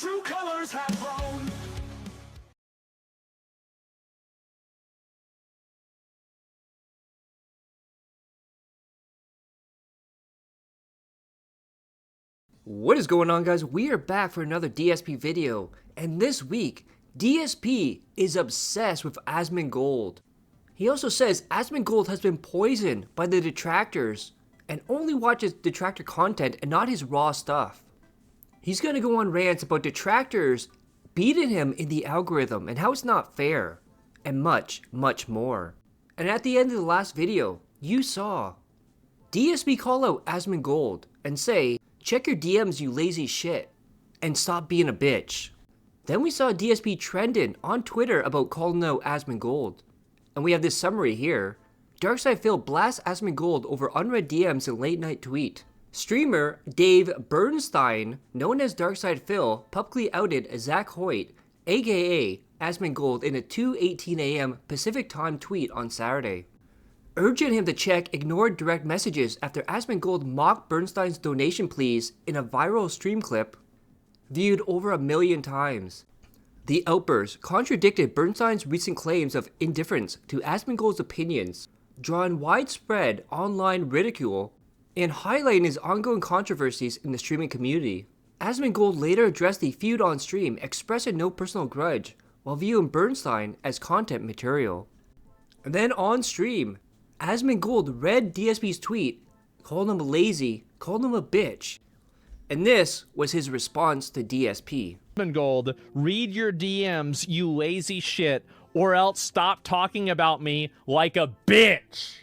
true colors have grown. What is going on, guys? We are back for another DSP video, and this week, DSP is obsessed with Asmongold. He also says Asmongold has been poisoned by the detractors and only watches detractor content and not his raw stuff. He's gonna go on rants about detractors beating him in the algorithm and how it's not fair, and much, much more. And at the end of the last video, you saw DSP call out Asmongold and say, "Check your DMs, you lazy shit, and stop being a bitch." Then we saw DSP trending on Twitter about calling out Asmongold. And we have this summary here. Darkside Phil blasts Asmongold over unread DMs in late night tweet. Streamer Dave Bernstein, known as Darkside Phil, publicly outed Zach Hoyt, aka Asmongold, in a 2:18 AM Pacific Time tweet on Saturday, urging him to check ignored direct messages after Asmongold mocked Bernstein's donation pleas in a viral stream clip viewed over 1 million times. The outburst contradicted Bernstein's recent claims of indifference to Asmongold's opinions, drawing widespread online ridicule and highlighting his ongoing controversies in the streaming community. Asmongold later addressed the feud on stream, expressing no personal grudge, while viewing Bernstein as content material. And then on stream, Asmongold read DSP's tweet, called him lazy, called him a bitch. And this was his response to DSP. Asmongold, read your DMs, you lazy shit, or else stop talking about me like a bitch.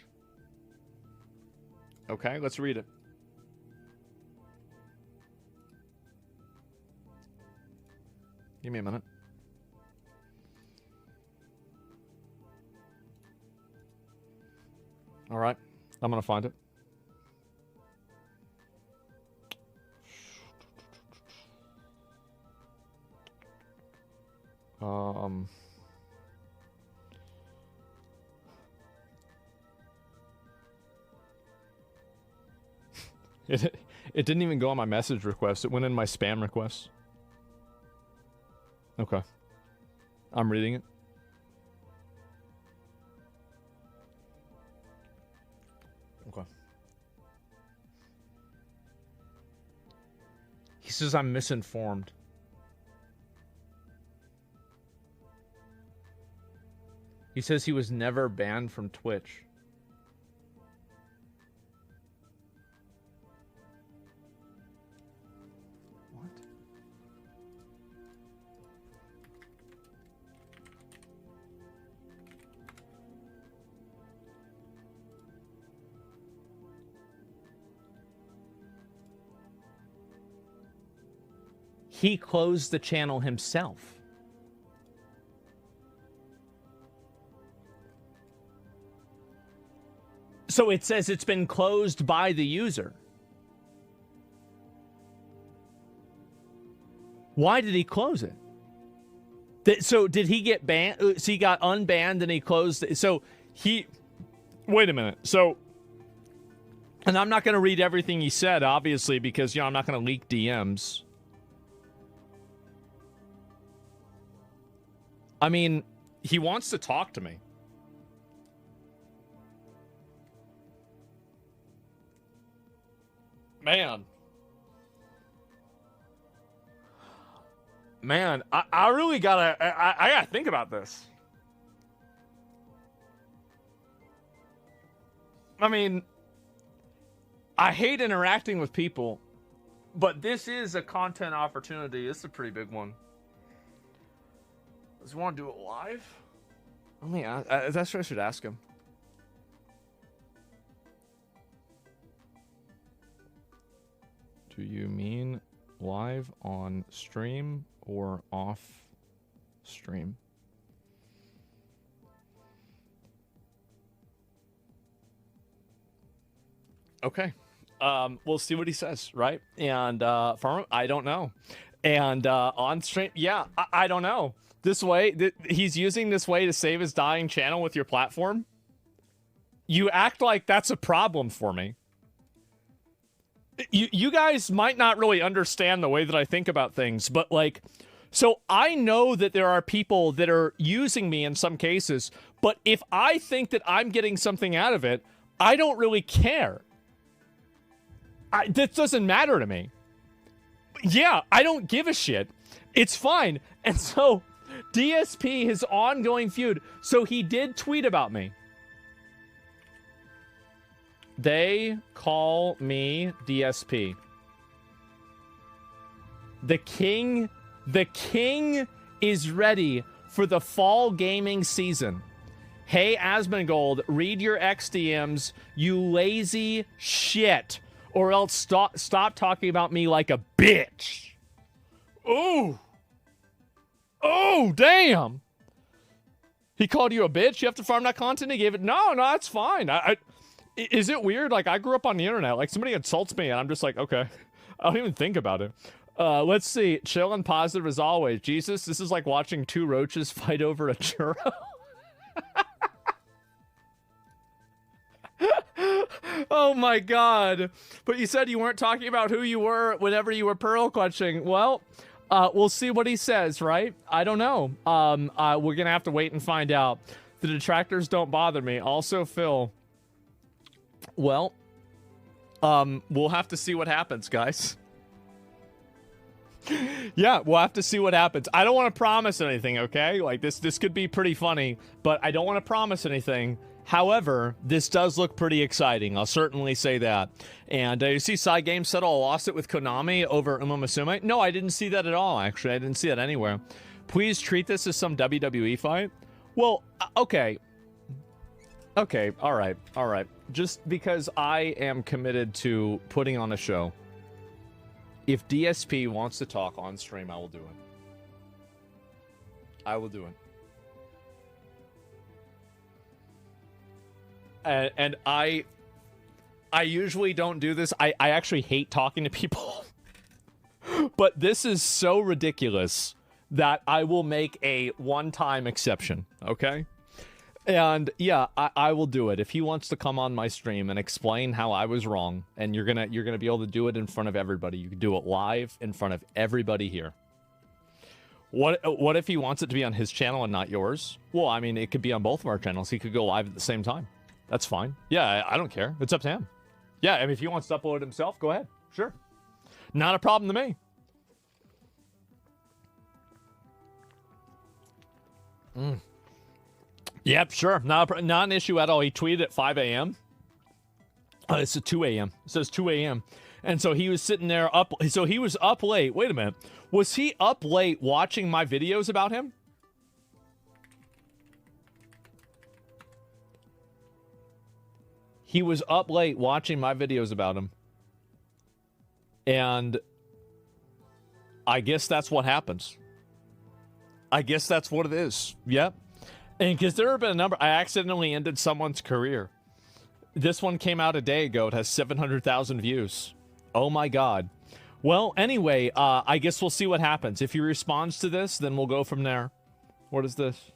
Okay, let's read it. Give me a minute. All right, I'm gonna find it. It didn't even go on my message request. It went in my spam requests. Okay. I'm reading it. Okay. He says I'm misinformed. He says he was never banned from Twitch. What? He closed the channel himself. So it says it's been closed by the user. Why did he close it? So did he get banned? So he got unbanned and he closed it. So he... Wait a minute. So... And I'm not going to read everything he said, obviously, because, you know, I'm not going to leak DMs. I mean, he wants to talk to me. Man, I really gotta, I gotta think about this. I mean, I hate interacting with people, but this is a content opportunity. This is a pretty big one. Does he want to do it live? Let me ask, that's what I should ask him. Do you mean live on stream or off stream? Okay. We'll see what he says, right? And from I don't know. And on stream, yeah, I don't know. This way, he's using this way to save his dying channel with your platform. You act like that's a problem for me. you guys might not really understand the way that I think about things, but like, so I know that there are people that are using me in some cases, but if I think that I'm getting something out of it, I don't really care. This doesn't matter to me. Yeah, I don't give a shit. It's fine. And so DSP, his ongoing feud, so he did tweet about me. They call me DSP. The king is ready for the fall gaming season. Hey, Asmongold, read your XDMs, you lazy shit. Or else stop talking about me like a bitch. Ooh. Oh, damn. He called you a bitch? You have to farm that content? He gave it? No, it's fine. Is it weird? Like, I grew up on the internet. Like, somebody insults me, and I'm just like, okay. I don't even think about it. Let's see. Chill and positive as always. Jesus, this is like watching two roaches fight over a churro. Oh, my God. But you said you weren't talking about who you were whenever you were pearl clutching. Well, we'll see what he says, right? I don't know. We're going to have to wait and find out. The detractors don't bother me. Also, Phil... Well, we'll have to see what happens, guys. Yeah, we'll have to see what happens. I don't want to promise anything, okay? Like, this could be pretty funny, but I don't want to promise anything. However, this does look pretty exciting. I'll certainly say that. And you see Side Games Settle lost it with Konami over Uma Musume? No, I didn't see that at all, actually. I didn't see that anywhere. Please treat this as some WWE fight. Well, okay. Okay, all right. Just because I am committed to putting on a show, if DSP wants to talk on stream, I will do it. I will do it. And I usually don't do this. I actually hate talking to people. But this is so ridiculous that I will make a one-time exception, okay? And yeah, I will do it. If he wants to come on my stream and explain how I was wrong, and you're gonna be able to do it in front of everybody. You can do it live in front of everybody here. What if he wants it to be on his channel and not yours? Well, I mean, it could be on both of our channels. He could go live at the same time. That's fine. Yeah, I don't care. It's up to him. Yeah, I mean, if he wants to upload it himself, go ahead. Sure. Not a problem to me. Yep, sure. Not an issue at all. He tweeted at 5 a.m. It's at 2 a.m. It says 2 a.m. And so he was sitting there up. So he was up late. Wait a minute. Was he up late watching my videos about him? He was up late watching my videos about him. And I guess that's what happens. I guess that's what it is. Yep. And because there have been a number, I accidentally ended someone's career. This one came out a day ago. It has 700,000 views. Oh my God. Well, anyway, I guess we'll see what happens. If he responds to this, then we'll go from there. What is this?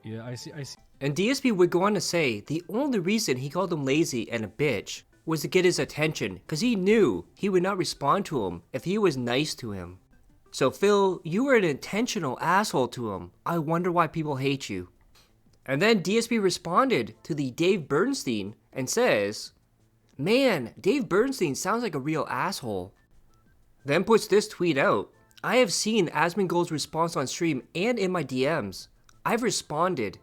Yeah, I see. And DSP would go on to say the only reason he called him lazy and a bitch was to get his attention, because he knew he would not respond to him if he was nice to him. So Phil, you were an intentional asshole to him. I wonder why people hate you. And then DSP responded to the Dave Bernstein and says, man, Dave Bernstein sounds like a real asshole. Then puts this tweet out. I have seen Asmongold's response on stream and in my DMs. I've responded.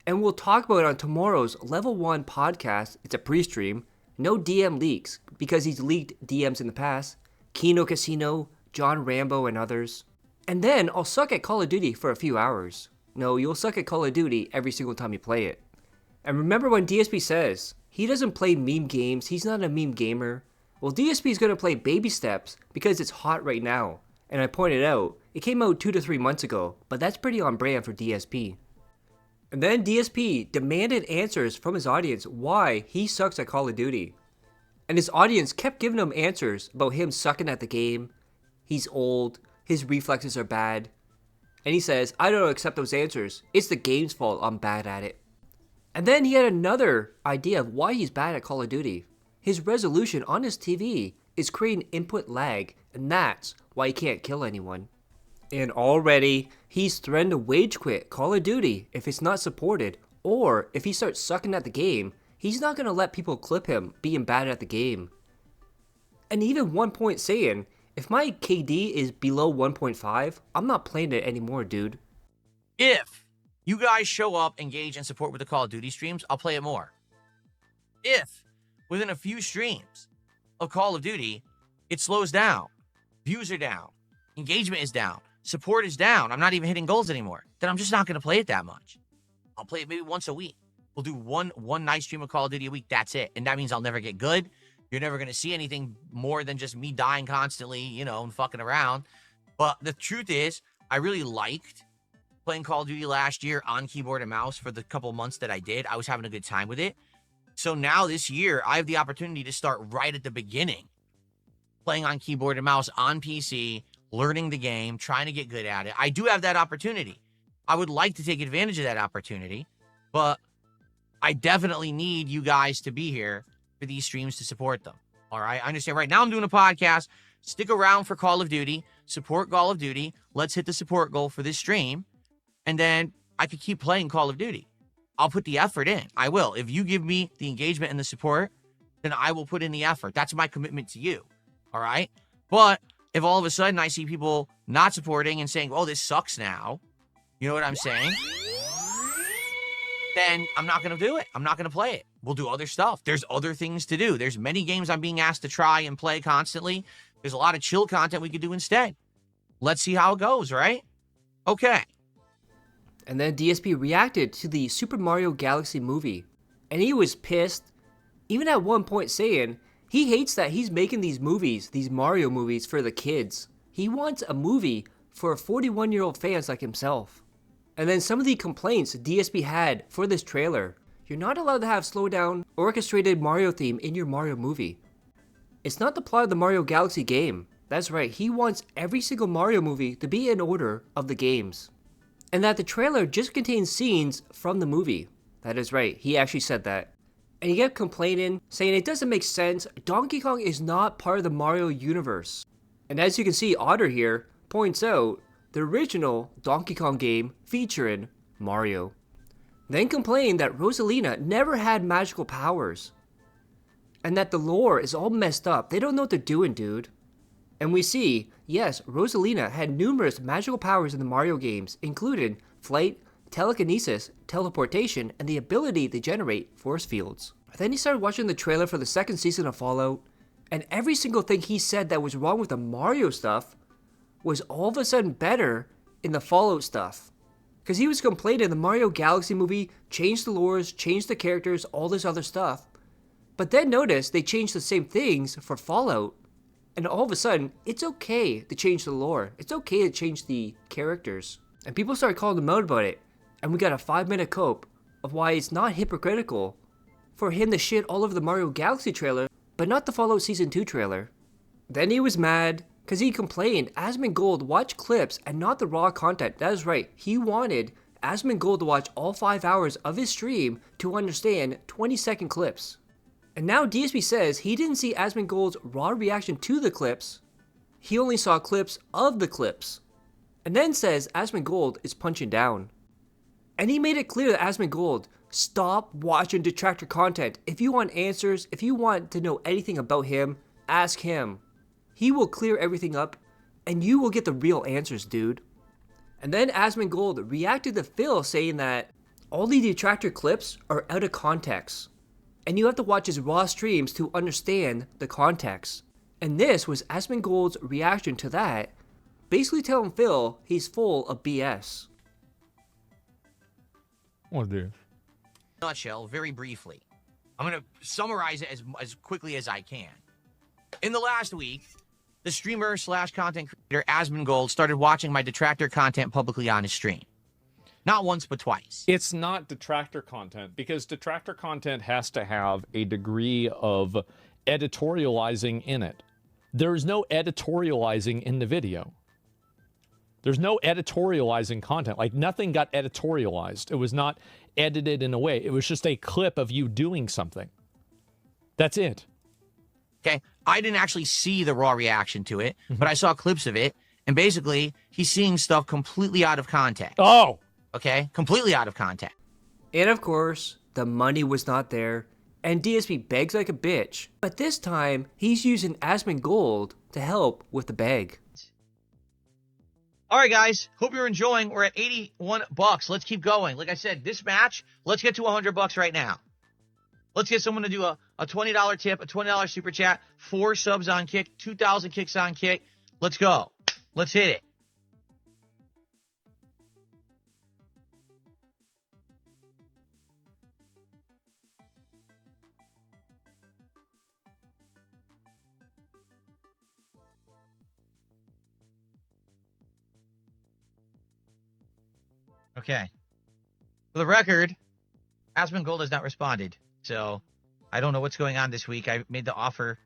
And we'll talk about it on tomorrow's Level 1 podcast. It's a pre-stream. No DM leaks, because he's leaked DMs in the past. Kino Casino, John Rambo, and others. And then I'll suck at Call of Duty for a few hours. No, you'll suck at Call of Duty every single time you play it. And remember when DSP says, he doesn't play meme games, he's not a meme gamer. Well, DSP is going to play Baby Steps because it's hot right now. And I pointed out, it came out 2 to 3 months ago, but that's pretty on brand for DSP. And then DSP demanded answers from his audience why he sucks at Call of Duty. And his audience kept giving him answers about him sucking at the game. He's old, his reflexes are bad. And he says, I don't accept those answers. It's the game's fault I'm bad at it. And then he had another idea of why he's bad at Call of Duty. His resolution on his TV is creating input lag, and that's why he can't kill anyone. And already, he's threatened to rage quit Call of Duty if it's not supported, or if he starts sucking at the game, he's not going to let people clip him being bad at the game. And even 1 point saying, if my KD is below 1.5, I'm not playing it anymore, dude. If you guys show up, engage, and support with the Call of Duty streams, I'll play it more. If within a few streams of Call of Duty, it slows down, views are down, engagement is down, support is down, I'm not even hitting goals anymore, then I'm just not going to play it that much. I'll play it maybe once a week. We'll do one nice stream of Call of Duty a week, that's it. And that means I'll never get good. You're never going to see anything more than just me dying constantly, you know, and fucking around. But the truth is, I really liked playing Call of Duty last year on keyboard and mouse for the couple months that I did. I was having a good time with it. So now this year, I have the opportunity to start right at the beginning, playing on keyboard and mouse on PC, learning the game, trying to get good at it. I do have that opportunity. I would like to take advantage of that opportunity, but I definitely need you guys to be here for these streams to support them. All right. I understand right now I'm doing a podcast. Stick around for Call of Duty, support Call of Duty. Let's hit the support goal for this stream. And then I could keep playing Call of Duty. I'll put the effort in. I will. If you give me the engagement and the support, then I will put in the effort. That's my commitment to you. All right. But if all of a sudden I see people not supporting and saying, oh, this sucks now, you know what I'm saying? Then I'm not going to do it. I'm not going to play it. We'll do other stuff. There's other things to do. There's many games I'm being asked to try and play constantly. There's a lot of chill content we could do instead. Let's see how it goes, right? Okay. And then DSP reacted to the Super Mario Galaxy movie, and he was pissed, even at one point saying he hates that he's making these movies, these Mario movies, for the kids. He wants a movie for 41-year-old fans like himself. And then some of the complaints DSP had for this trailer. You're not allowed to have slow down, orchestrated Mario theme in your Mario movie. It's not the plot of the Mario Galaxy game. That's right, he wants every single Mario movie to be in order of the games. And that the trailer just contains scenes from the movie. That is right, he actually said that. And he kept complaining, saying it doesn't make sense, Donkey Kong is not part of the Mario universe. And as you can see, Otter here points out the original Donkey Kong game featuring Mario. Then complained that Rosalina never had magical powers. And that the lore is all messed up, they don't know what they're doing, dude. And we see, yes, Rosalina had numerous magical powers in the Mario games, including flight, telekinesis, teleportation, and the ability to generate force fields. Then he started watching the trailer for the second season of Fallout, and every single thing he said that was wrong with the Mario stuff was all of a sudden better in the Fallout stuff. Because he was complaining the Mario Galaxy movie changed the lores, changed the characters, all this other stuff. But then notice they changed the same things for Fallout. And all of a sudden, it's okay to change the lore. It's okay to change the characters. And people started calling him out about it. And we got a 5-minute cope of why it's not hypocritical for him to shit all over the Mario Galaxy trailer, but not the Fallout Season 2 trailer. Then he was mad because he complained Asmongold watch clips and not the raw content. That is right, he wanted Asmongold to watch all 5 hours of his stream to understand 20-second clips. And now DSP says he didn't see Asmongold's raw reaction to the clips, he only saw clips of the clips. And then says Asmongold is punching down. And he made it clear that Asmongold, stop watching detractor content. If you want answers, if you want to know anything about him, ask him. He will clear everything up, and you will get the real answers, dude. And then Asmongold reacted to Phil saying that all the detractor clips are out of context, and you have to watch his raw streams to understand the context. And this was Asmongold's reaction to that, basically telling Phil he's full of BS. What is? Nutshell, very briefly. I'm going to summarize it as quickly as I can. In the last week, the streamer / content creator Asmongold started watching my detractor content publicly on his stream. Not once, but twice. It's not detractor content, because detractor content has to have a degree of editorializing in it. There's no editorializing in the video. There's no editorializing content. Like, nothing got editorialized. It was not edited in a way. It was just a clip of you doing something. That's it. Okay? I didn't actually see the raw reaction to it, but I saw clips of it. And basically, he's seeing stuff completely out of context. Oh. Okay? Completely out of context. And of course, the money was not there, and DSP begs like a bitch. But this time, he's using Asmongold to help with the beg. All right, guys. Hope you're enjoying. We're at 81 bucks. Let's keep going. Like I said, this match, let's get to 100 bucks right now. Let's get someone to do a $20 tip, a $20 super chat, 4 subs on Kick, 2,000 kicks on Kick. Let's go. Let's hit it. Okay. For the record, Asmongold has not responded, so I don't know what's going on this week. I made the offer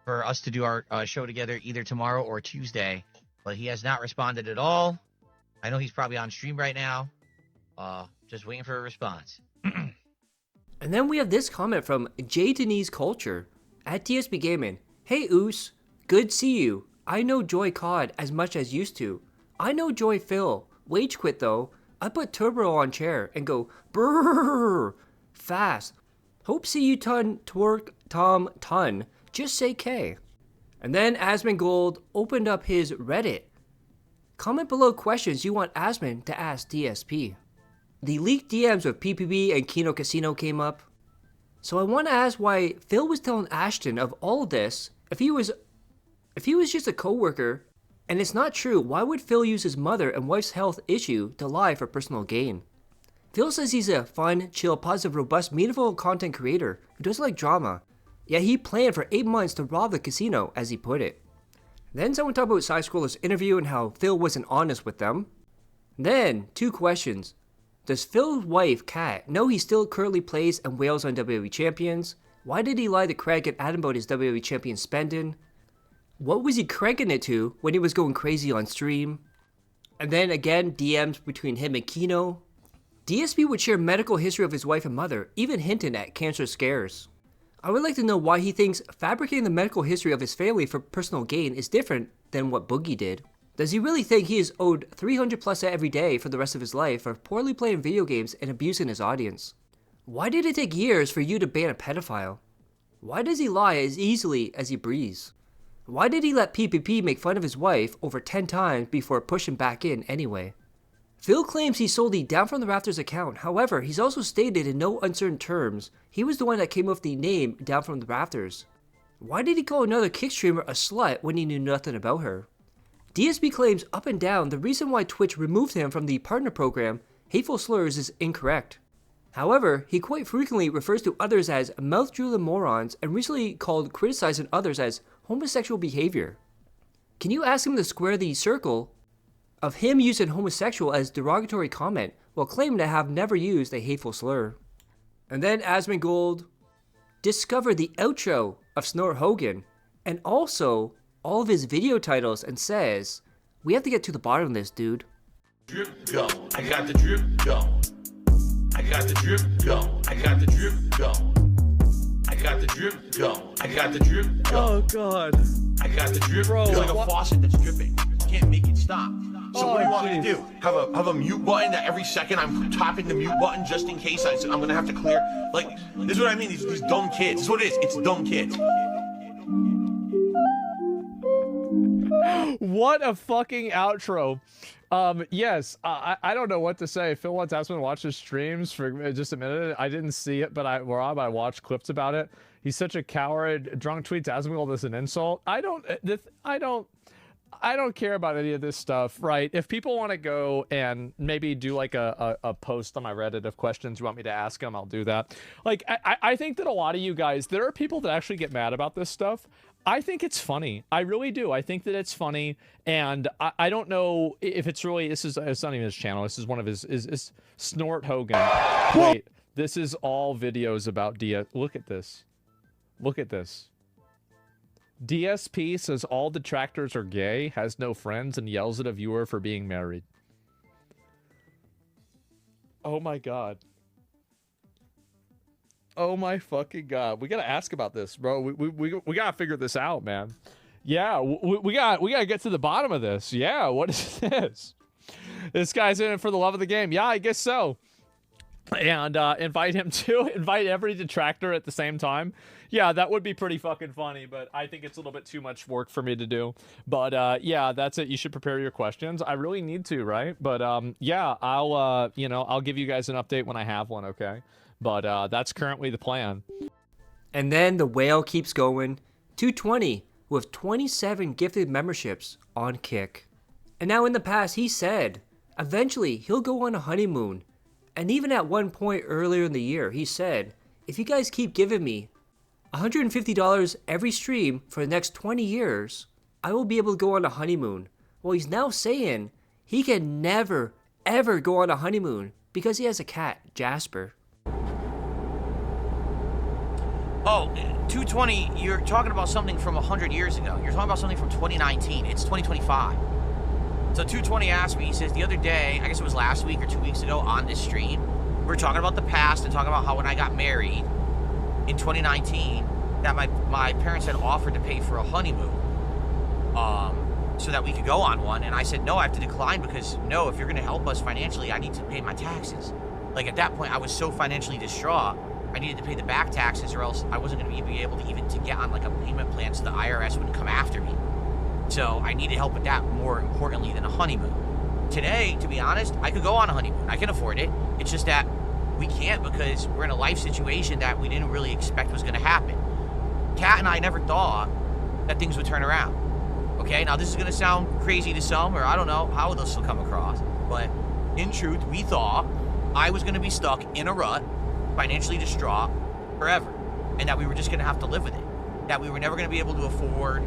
for us to do our show together either tomorrow or Tuesday, but he has not responded at all. I know he's probably on stream right now, just waiting for a response. And then we have this comment from J Denise Culture at DSP Gaming. Hey Oos, good see you. I know Joy COD as much as used to. I know Joy Phil. Wage quit though. I put turbo on chair and go brrrr fast. Hope see you ton twerk Tom ton. Just say K. And then Asmongold opened up his Reddit. Comment below questions you want Asmon to ask DSP. The leaked DMs of PPB and Kino Casino came up. So I want to ask why Phil was telling Ashton of all of this. If he was just a coworker, and it's not true, why would Phil use his mother and wife's health issue to lie for personal gain? Phil says he's a fun, chill, positive, robust, meaningful content creator who doesn't like drama. Yet he planned for 8 months to rob the casino, as he put it. Then someone talked about Side Scroller's interview and how Phil wasn't honest with them. Then, 2 questions. Does Phil's wife, Kat, know he still currently plays and wails on WWE Champions? Why did he lie to Craig and Adam about his WWE Champion spending? What was he cranking it to when he was going crazy on stream? And then again, DMs between him and Kino. DSP would share medical history of his wife and mother, even hinting at cancer scares. I would like to know why he thinks fabricating the medical history of his family for personal gain is different than what Boogie did. Does he really think he is owed 300 plus every day for the rest of his life for poorly playing video games and abusing his audience? Why did it take years for you to ban a pedophile? Why does he lie as easily as he breathes? Why did he let PPP make fun of his wife over 10 times before pushing back in anyway? Phil claims he sold the Down From the Rafters account, however, he's also stated in no uncertain terms he was the one that came up with the name Down From the Rafters. Why did he call another kick streamer a slut when he knew nothing about her? DSP claims up and down the reason why Twitch removed him from the partner program, Hateful Slurs, is incorrect. However, he quite frequently refers to others as mouth-drooling morons and recently called criticizing others as homosexual behavior. Can you ask him to square the circle of him using homosexual as derogatory comment while claiming to have never used a hateful slur? And then Asmongold discovered the outro of Snort Hogan and also all of his video titles and says, we have to get to the bottom of this, dude. Drip go. I got the drip go. I got the drip go. I got the drip go. I got the drip go. I got the drip go. Oh god. I got the drip Bro, go. It's like a faucet that's dripping. You can't make it stop. So what do you want me to do? Have a mute button that every second I'm tapping the mute button just in case I'm gonna have to clear. Like, this is what I mean. These dumb kids. This is what it is. It's dumb kids. What a fucking outro. Yes, I don't know what to say. Phil wants Asmon to watch his streams for just a minute. I didn't see it, but I watched clips about it. He's such a coward. Drunk tweets Asmon this an insult. I don't care about any of this stuff, right? If people want to go and maybe do like a post on my Reddit of questions you want me to ask them, I'll do that. Like, I think that a lot of you guys, there are people that actually get mad about this stuff. I think it's funny. I really do. I think that it's funny, and I don't know if it's really. It's not even his channel. This is one of his Snort Hogan. Wait, this is all videos about DS. Look at this. Look at this. DSP says all detractors are gay, has no friends, and yells at a viewer for being married. Oh my god. Oh my fucking god, we gotta ask about this, bro. We gotta figure this out, man. Yeah, we gotta get to the bottom of this. Yeah, what is this? This guy's in it for the love of the game. Yeah, I guess so. And invite every detractor at the same time. Yeah, that would be pretty fucking funny, but I think it's a little bit too much work for me to do. But yeah, that's it. You should prepare your questions. I really need to, right? But yeah, I'll give you guys an update when I have one, okay? But that's currently the plan. And then the whale keeps going. 220 with 27 gifted memberships on Kick. And now in the past, he said eventually he'll go on a honeymoon. And even at one point earlier in the year, he said, if you guys keep giving me $150 every stream for the next 20 years, I will be able to go on a honeymoon. Well, he's now saying he can never, ever go on a honeymoon because he has a cat, Jasper. Oh, 220, you're talking about something from 100 years ago. You're talking about something from 2019. It's 2025. So 220 asked me, he says, the other day, I guess it was last week or 2 weeks ago on this stream, we were talking about the past and talking about how when I got married in 2019, that my parents had offered to pay for a honeymoon so that we could go on one. And I said, no, I have to decline because, no, if you're going to help us financially, I need to pay my taxes. Like at that point, I was so financially distraught, I needed to pay the back taxes or else I wasn't going to be able to even to get on like a payment plan so the IRS wouldn't come after me. So I needed help with that more importantly than a honeymoon. Today, to be honest, I could go on a honeymoon. I can afford it. It's just that we can't because we're in a life situation that we didn't really expect was going to happen. Kat and I never thought that things would turn around. Okay, now this is going to sound crazy to some, or I don't know how this will come across, but in truth, we thought I was going to be stuck in a rut, financially distraught forever, and that we were just going to have to live with it. That we were never going to be able to afford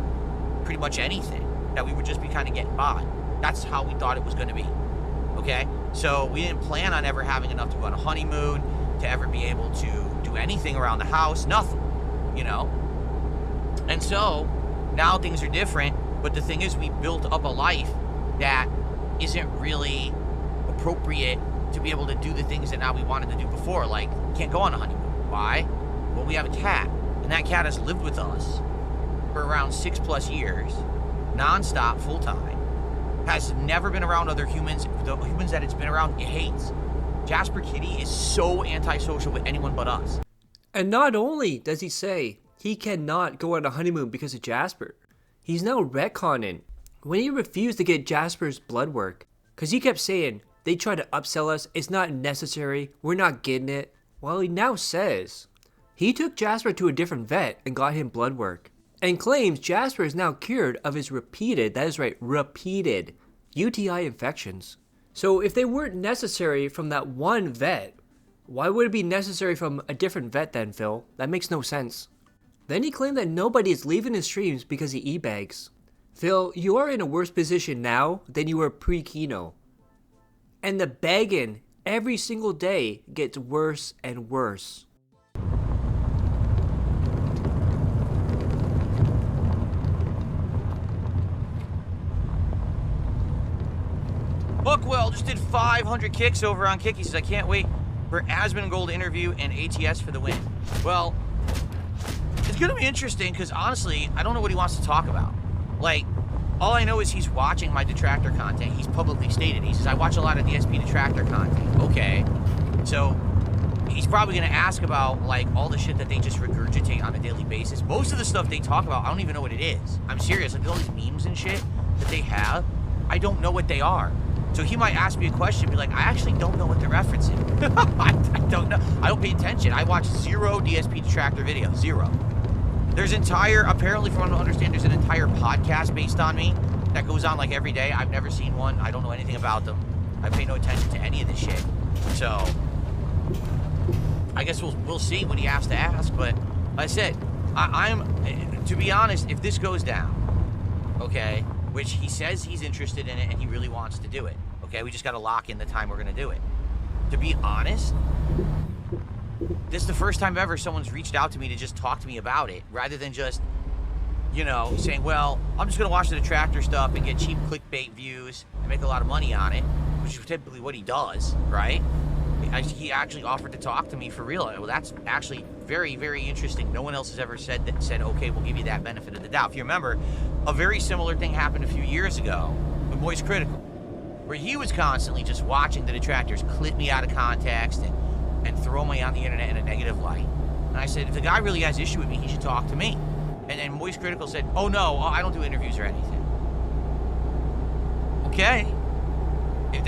pretty much anything, that we would just be kind of getting by. That's how we thought it was going to be. Okay, so we didn't plan on ever having enough to go on a honeymoon, to ever be able to do anything around the house, nothing, you know. And so now things are different, but the thing is, we built up a life that isn't really appropriate to be able to do the things that now we wanted to do before. Like, can't go on a honeymoon. Why? Well, we have a cat, and that cat has lived with us for around 6+ years, non-stop, full-time, has never been around other humans. The humans that it's been around, it hates. Jasper Kitty is so antisocial with anyone but us. And not only does he say he cannot go on a honeymoon because of Jasper, he's now retconning when he refused to get Jasper's blood work. Because he kept saying, they tried to upsell us, it's not necessary, we're not getting it. Well, he now says he took Jasper to a different vet and got him blood work. And claims Jasper is now cured of his repeated, that is right, repeated UTI infections. So if they weren't necessary from that one vet, why would it be necessary from a different vet then, Phil? That makes no sense. Then he claimed that nobody is leaving his streams because he e-bags. Phil, you are in a worse position now than you were pre-Kino. And the begging every single day gets worse and worse. Bookwell just did 500 kicks over on Kick. He says, I can't wait for Asmongold interview and ATS for the win. Well, it's going to be interesting because honestly, I don't know what he wants to talk about. Like, all I know is he's watching my detractor content. He's publicly stated. He says, I watch a lot of DSP detractor content. Okay. So he's probably going to ask about like all the shit that they just regurgitate on a daily basis. Most of the stuff they talk about, I don't even know what it is. I'm serious. Like all these memes and shit that they have, I don't know what they are. So he might ask me a question, be like, I actually don't know what they're referencing. I don't know. I don't pay attention. I watch 0 DSP detractor videos. 0. There's apparently from what I understand, there's an entire podcast based on me that goes on like every day. I've never seen one. I don't know anything about them. I pay no attention to any of this shit. So I guess we'll see what he has to ask. But like I said, I'm to be honest, if this goes down, okay, which he says he's interested in it and he really wants to do it. Okay, we just got to lock in the time we're going to do it. To be honest, this is the first time ever someone's reached out to me to just talk to me about it, rather than just, you know, saying, well, I'm just going to watch the detractor stuff and get cheap clickbait views and make a lot of money on it, which is typically what he does, right? he actually offered to talk to me for real. Well, that's actually very, very interesting. No one else has ever said okay, we'll give you that benefit of the doubt. If you remember, a very similar thing happened a few years ago with Moist Critical, where he was constantly just watching the detractors clip me out of context and throw me on the internet in a negative light. And I said, if the guy really has issue with me, he should talk to me. And then Moist Critical said, oh no, I don't do interviews or anything. Okay. If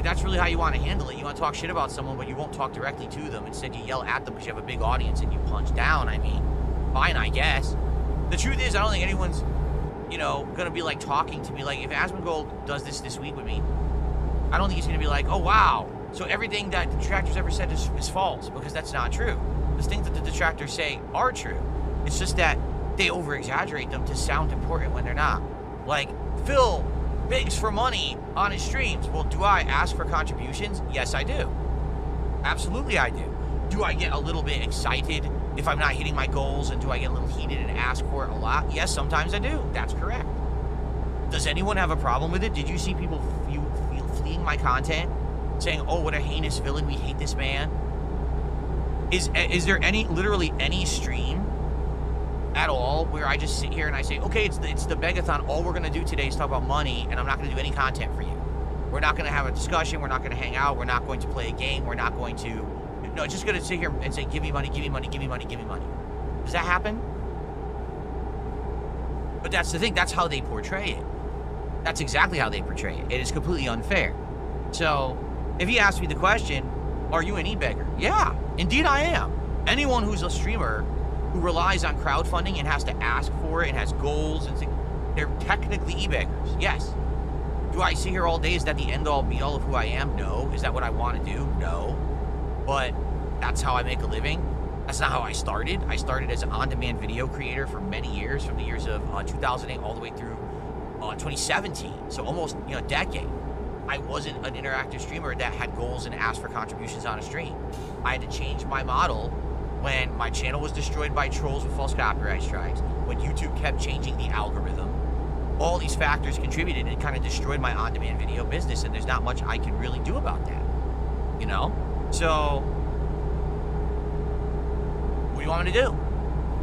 that's really how you want to handle it, you want to talk shit about someone, but you won't talk directly to them. Instead, you yell at them because you have a big audience and you punch down. I mean, fine, I guess. The truth is, I don't think anyone's, gonna be like talking to me. Like, if Asmongold does this week with me, I don't think he's gonna be like, oh wow, so everything that the detractors ever said is false, because that's not true. The things that the detractors say are true. It's just that they over-exaggerate them to sound important when they're not. Like, Phil begs for money on his streams. Well, do I ask for contributions? Yes, I do. Absolutely, I do. Do I get a little bit excited if I'm not hitting my goals, and do I get a little heated and ask for it a lot? Yes, sometimes I do. That's correct. Does anyone have a problem with it? Did you see people fleeing my content, saying, oh, what a heinous villain, we hate this man? Is there literally any stream at all where I just sit here and I say, okay, it's the Begathon, all we're gonna do today is talk about money, and I'm not gonna do any content for you. We're not gonna have a discussion, we're not gonna hang out, we're not going to play a game, we're not going to, just gonna sit here and say, give me money, give me money, give me money, give me money. Does that happen? But that's the thing, that's how they portray it. That's exactly how they portray it. It is completely unfair. So, if he asks me the question, are you an e-beggar? Yeah, indeed I am. Anyone who's a streamer who relies on crowdfunding and has to ask for it and has goals and things, they're technically e-beggars, yes. Do I sit here all day? Is that the end-all, be-all of who I am? No. Is that what I want to do? No. But that's how I make a living. That's not how I started. I started as an on-demand video creator for many years, from the years of 2008 all the way through 2017, so almost a decade. I wasn't an interactive streamer that had goals and asked for contributions on a stream. I had to change my model when my channel was destroyed by trolls with false copyright strikes, when YouTube kept changing the algorithm. All these factors contributed and kind of destroyed my on-demand video business, and there's not much I can really do about that, So, what do you want me to do?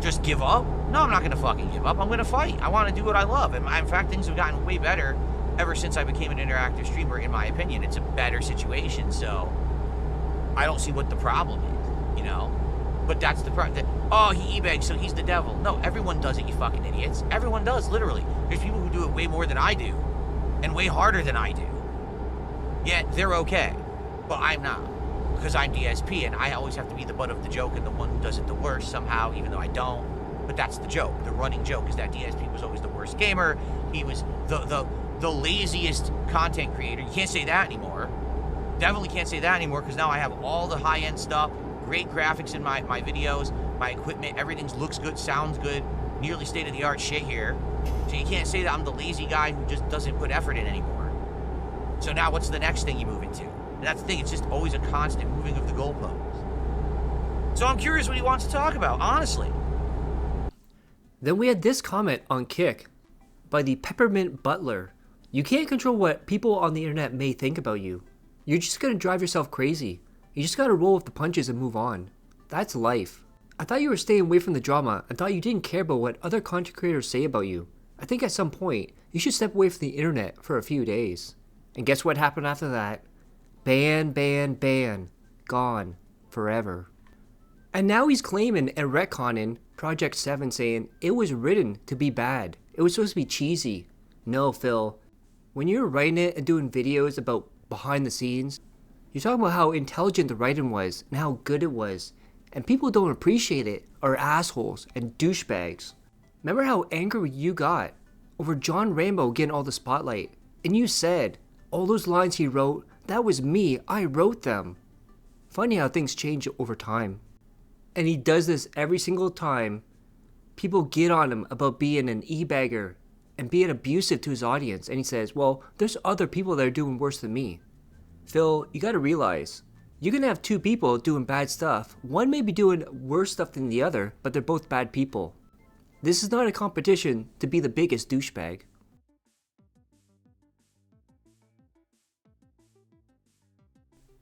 Just give up? No, I'm not going to fucking give up. I'm going to fight. I want to do what I love. And in fact, things have gotten way better ever since I became an interactive streamer, in my opinion. It's a better situation, so I don't see what the problem is, But that's the problem. Oh, he e-begs, so he's the devil. No, everyone does it, you fucking idiots. Everyone does, literally. There's people who do it way more than I do, and way harder than I do. Yet, they're okay. But I'm not, because I'm DSP, and I always have to be the butt of the joke and the one who does it the worst somehow, even though I don't. But that's the joke. The running joke is that DSP was always the worst gamer. He was the laziest content creator. You can't say that anymore. Definitely can't say that anymore, because now I have all the high-end stuff, great graphics in my videos, my equipment, everything looks good, sounds good, nearly state-of-the-art shit here. So you can't say that I'm the lazy guy who just doesn't put effort in anymore. So now what's the next thing you move into? And that's the thing, it's just always a constant moving of the goalposts. So I'm curious what he wants to talk about, honestly. Then we had this comment on Kick by the Peppermint Butler. You can't control what people on the internet may think about you. You're just gonna drive yourself crazy. You just gotta roll with the punches and move on. That's life. I thought you were staying away from the drama and thought you didn't care about what other content creators say about you. I think at some point, you should step away from the internet for a few days. And guess what happened after that? Ban, ban, ban. Gone. Forever. And now he's claiming and retconning Project 7, saying it was written to be bad. It was supposed to be cheesy. No, Phil. When you're writing it and doing videos about behind the scenes, you're talking about how intelligent the writing was and how good it was. And people don't appreciate it are assholes and douchebags. Remember how angry you got over John Rambo getting all the spotlight? And you said, all those lines he wrote, that was me, I wrote them. Funny how things change over time. And he does this every single time people get on him about being an e-bagger and being abusive to his audience. And he says, well, there's other people that are doing worse than me. Phil, you gotta realize, you can have two people doing bad stuff. One may be doing worse stuff than the other, but they're both bad people. This is not a competition to be the biggest douchebag.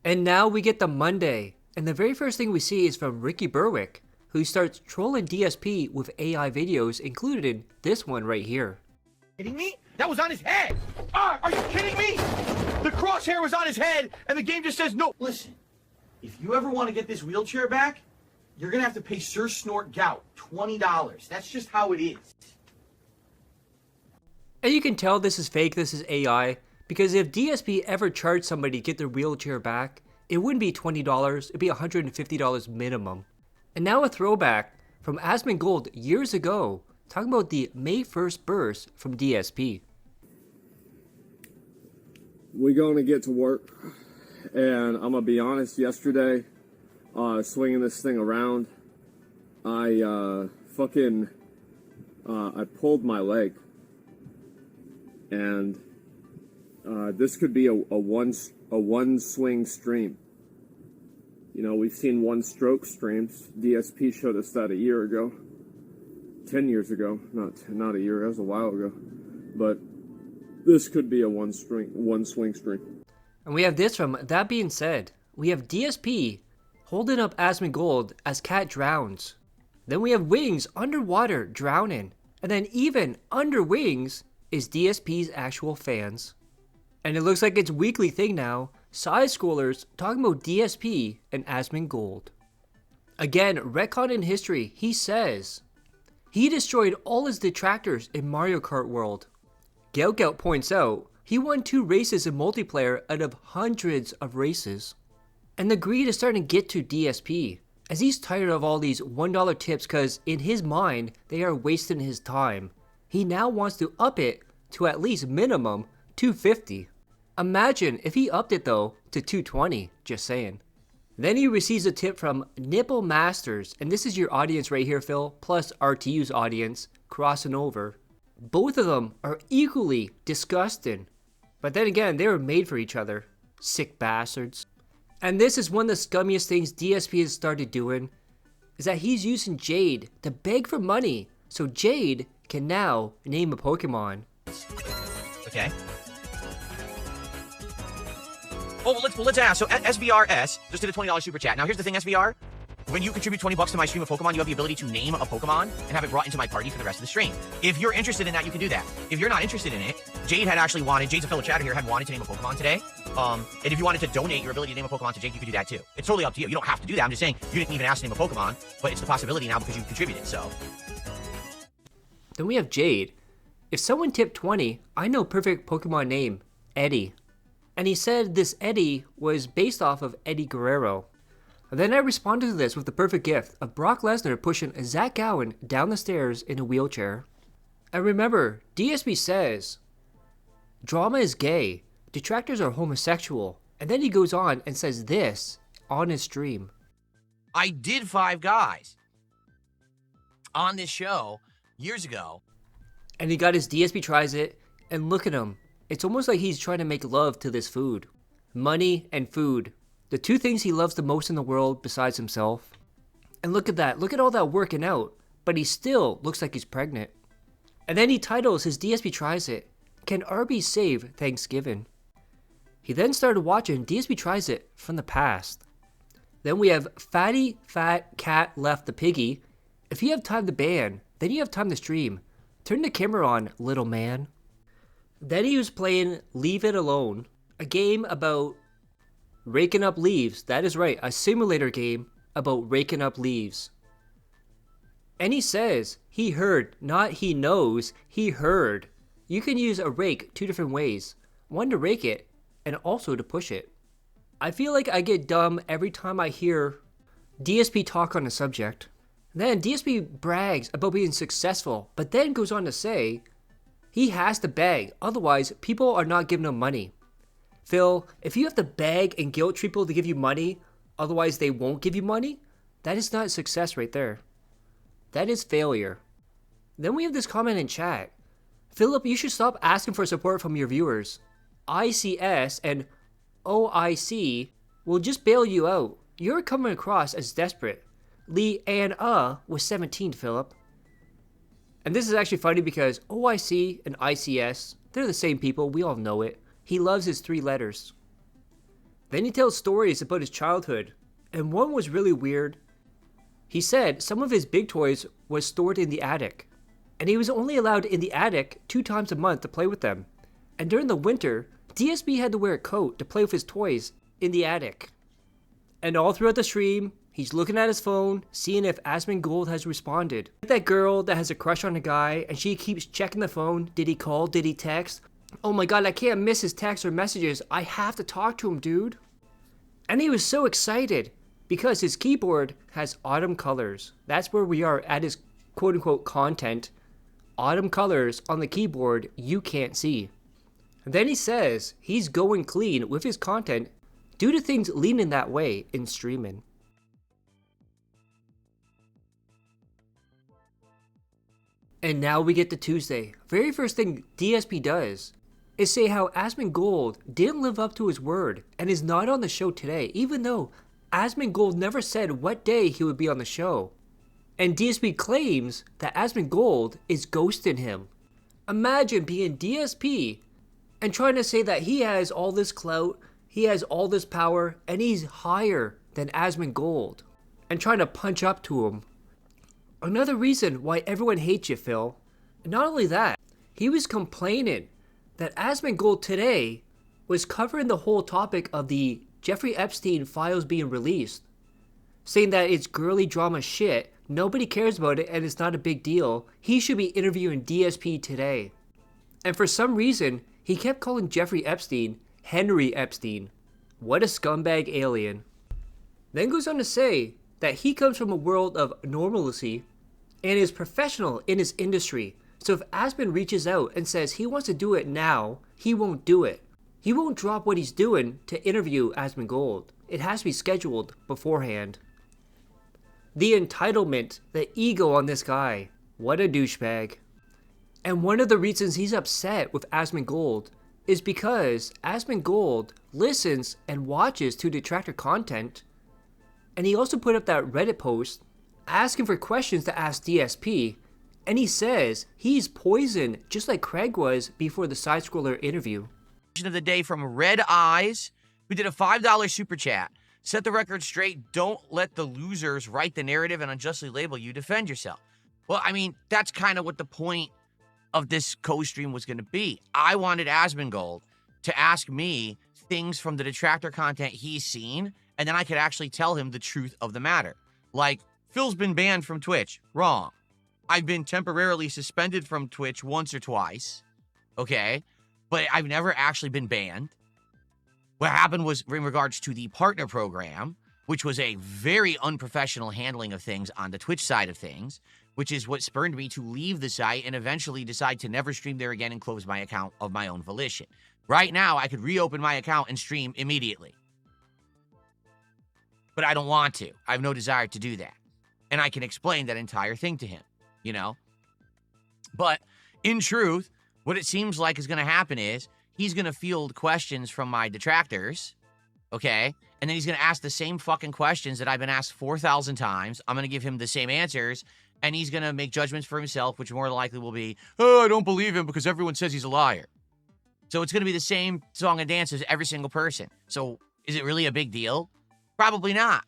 And now we get the Monday, and the very first thing we see is from Ricky Berwick, who starts trolling DSP with AI videos, including this one right here. Kidding me? That was on his head. Ah, are you kidding me? The crosshair was on his head, and the game just says no. Listen, if you ever want to get this wheelchair back, you're gonna have to pay Sir Snort Gout $20. That's just how it is. And you can tell this is fake, this is AI, because if DSP ever charged somebody to get their wheelchair back, it wouldn't be $20, it'd be $150 minimum. And now a throwback from Asmongold years ago, talking about the May 1st burst from DSP. We're going to get to work, and I'm going to be honest, yesterday, swinging this thing around, I pulled my leg, and this could be a one swing stream. You know, we've seen one stroke streams. DSP showed us that a year ago, 10 years ago, not a year, that was a while ago, but this could be a one swing stream. And we have this from That Being Said. We have DSP holding up Asmongold as cat drowns. Then we have Wings underwater drowning. And then even under Wings is DSP's actual fans. And it looks like it's a weekly thing now. Side scrollers talking about DSP and Asmongold. Again, retcon in history, he says he destroyed all his detractors in Mario Kart World. Gout points out he won 2 races in multiplayer out of hundreds of races. And the greed is starting to get to DSP, as he's tired of all these $1 tips because in his mind they are wasting his time. He now wants to up it to at least minimum $250. Imagine if he upped it though to $220, just saying. Then he receives a tip from Nipple Masters, and this is your audience right here, Phil, plus RTU's audience, crossing over. Both of them are equally disgusting. But then again, they were made for each other. Sick bastards. And this is one of the scummiest things DSP has started doing, is that he's using Jade to beg for money, so Jade can now name a Pokemon. Okay. Oh, well, let's ask. So SVRS just did a $20 super chat. Now here's the thing, SVR. When you contribute $20 to my stream of Pokemon, you have the ability to name a Pokemon and have it brought into my party for the rest of the stream. If you're interested in that, you can do that. If you're not interested in it, Jade had actually wanted, Jade's a fellow chatter here, had wanted to name a Pokemon today. And if you wanted to donate your ability to name a Pokemon to Jade, you could do that too. It's totally up to you. You don't have to do that. I'm just saying, you didn't even ask to name a Pokemon, but it's the possibility now because you contributed, so. Then we have Jade. If someone tipped 20, I know perfect Pokemon name, Eddie. And he said this Eddie was based off of Eddie Guerrero. And then I responded to this with the perfect gift of Brock Lesnar pushing Zach Gowen down the stairs in a wheelchair. And remember, DSP says, drama is gay, detractors are homosexual. And then he goes on and says this on his stream. I did 5 Guys on this show years ago. And he got his DSP tries it, and look at him. It's almost like he's trying to make love to this food. Money and food. The 2 things he loves the most in the world besides himself. And look at that. Look at all that working out. But he still looks like he's pregnant. And then he titles his DSP Tries It, Can Arby's Save Thanksgiving? He then started watching DSP Tries It from the past. Then we have Fatty Fat Cat Left the Piggy. If you have time to ban, then you have time to stream. Turn the camera on, little man. Then he was playing Leave It Alone, a game about raking up leaves. That is right, a simulator game about raking up leaves. And he says he heard, not he knows, he heard. You can use a rake 2 different ways. One to rake it, and also to push it. I feel like I get dumb every time I hear DSP talk on a subject. Then DSP brags about being successful, but then goes on to say he has to beg, otherwise people are not giving him money. Phil, if you have to beg and guilt trip people to give you money, otherwise they won't give you money, that is not success right there. That is failure. Then we have this comment in chat. Philip, you should stop asking for support from your viewers. ICS and OIC will just bail you out. You're coming across as desperate. Lee and was 17, Philip. And this is actually funny because OIC and ICS, they're the same people. We all know it. He loves his 3 letters. Then he tells stories about his childhood, and one was really weird. He said some of his big toys was stored in the attic, and he was only allowed in the attic 2 times a month to play with them. And during the winter, DSP had to wear a coat to play with his toys in the attic. And all throughout the stream, he's looking at his phone, seeing if Asmongold has responded. Like that girl that has a crush on a guy, and she keeps checking the phone. Did he call? Did he text? Oh my god, I can't miss his texts or messages. I have to talk to him, dude. And he was so excited because his keyboard has autumn colors. That's where we are at his quote-unquote content. Autumn colors on the keyboard you can't see. And then he says he's going clean with his content due to things leaning that way in streaming. And now we get to Tuesday. Very first thing DSP does is say how Asmongold didn't live up to his word and is not on the show today, even though Asmongold never said what day he would be on the show. And DSP claims that Asmongold is ghosting him. Imagine being DSP and trying to say that he has all this clout, he has all this power, and he's higher than Asmongold, and trying to punch up to him. Another reason why everyone hates you, Phil. And not only that, he was complaining that Asmongold today was covering the whole topic of the Jeffrey Epstein files being released, saying that it's girly drama shit, nobody cares about it, and it's not a big deal. He should be interviewing DSP today. And for some reason, he kept calling Jeffrey Epstein Henry Epstein. What a scumbag alien. Then goes on to say that he comes from a world of normalcy and is professional in his industry. So if Asmon reaches out and says he wants to do it now, he won't do it. He won't drop what he's doing to interview Asmongold. It has to be scheduled beforehand. The entitlement, the ego on this guy. What a douchebag. And one of the reasons he's upset with Asmongold is because Asmongold listens and watches to detractor content. And he also put up that Reddit post asking for questions to ask DSP. And he says he's poisoned just like Craig was before the side-scroller interview. Of the day from Red Eyes, who did a $5 super chat. Set the record straight. Don't let the losers write the narrative and unjustly label you. Defend yourself. Well, I mean, that's kind of what the point of this co-stream was going to be. I wanted Asmongold to ask me things from the detractor content he's seen, and then I could actually tell him the truth of the matter. Like, Phil's been banned from Twitch. Wrong. I've been temporarily suspended from Twitch once or twice. Okay? But I've never actually been banned. What happened was in regards to the partner program, which was a very unprofessional handling of things on the Twitch side of things, which is what spurred me to leave the site and eventually decide to never stream there again and close my account of my own volition. Right now, I could reopen my account and stream immediately. But I don't want to. I have no desire to do that. And I can explain that entire thing to him, you know? But in truth, what it seems like is going to happen is he's going to field questions from my detractors, okay? And then he's going to ask the same fucking questions that I've been asked 4,000 times. I'm going to give him the same answers, and he's going to make judgments for himself, which more likely will be, oh, I don't believe him because everyone says he's a liar. So it's going to be the same song and dance as every single person. So is it really a big deal? Probably not.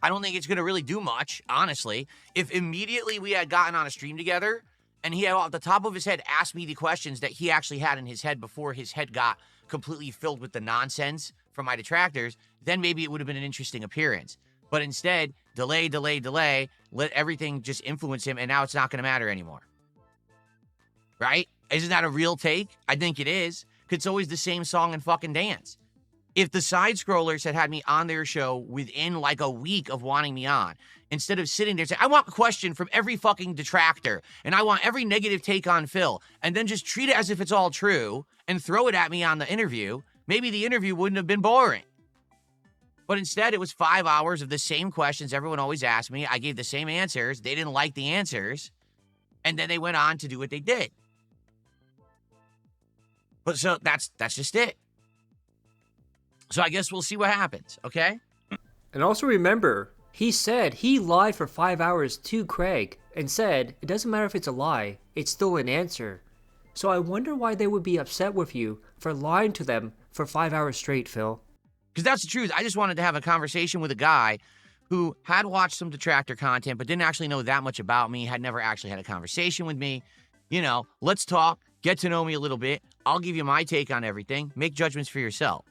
I don't think it's going to really do much, honestly. If immediately we had gotten on a stream together and he had off the top of his head asked me the questions that he actually had in his head before his head got completely filled with the nonsense from my detractors, then maybe it would have been an interesting appearance. But instead, delay, let everything just influence him, and now it's not going to matter anymore. Right? Isn't that a real take? I think it is. 'Cause it's always the same song and fucking dance. If the side-scrollers had me on their show within like a week of wanting me on, instead of sitting there saying, I want a question from every fucking detractor, and I want every negative take on Phil, and then just treat it as if it's all true, and throw it at me on the interview, maybe the interview wouldn't have been boring. But instead, it was 5 hours of the same questions everyone always asked me. I gave the same answers. They didn't like the answers. And then they went on to do what they did. But so that's just it. So I guess we'll see what happens, okay? And also remember, he said he lied for 5 hours to Craig and said it doesn't matter if it's a lie, it's still an answer. So I wonder why they would be upset with you for lying to them for 5 hours straight, Phil. Because that's the truth. I just wanted to have a conversation with a guy who had watched some detractor content, but didn't actually know that much about me, had never actually had a conversation with me. You know, let's talk, get to know me a little bit. I'll give you my take on everything. Make judgments for yourself.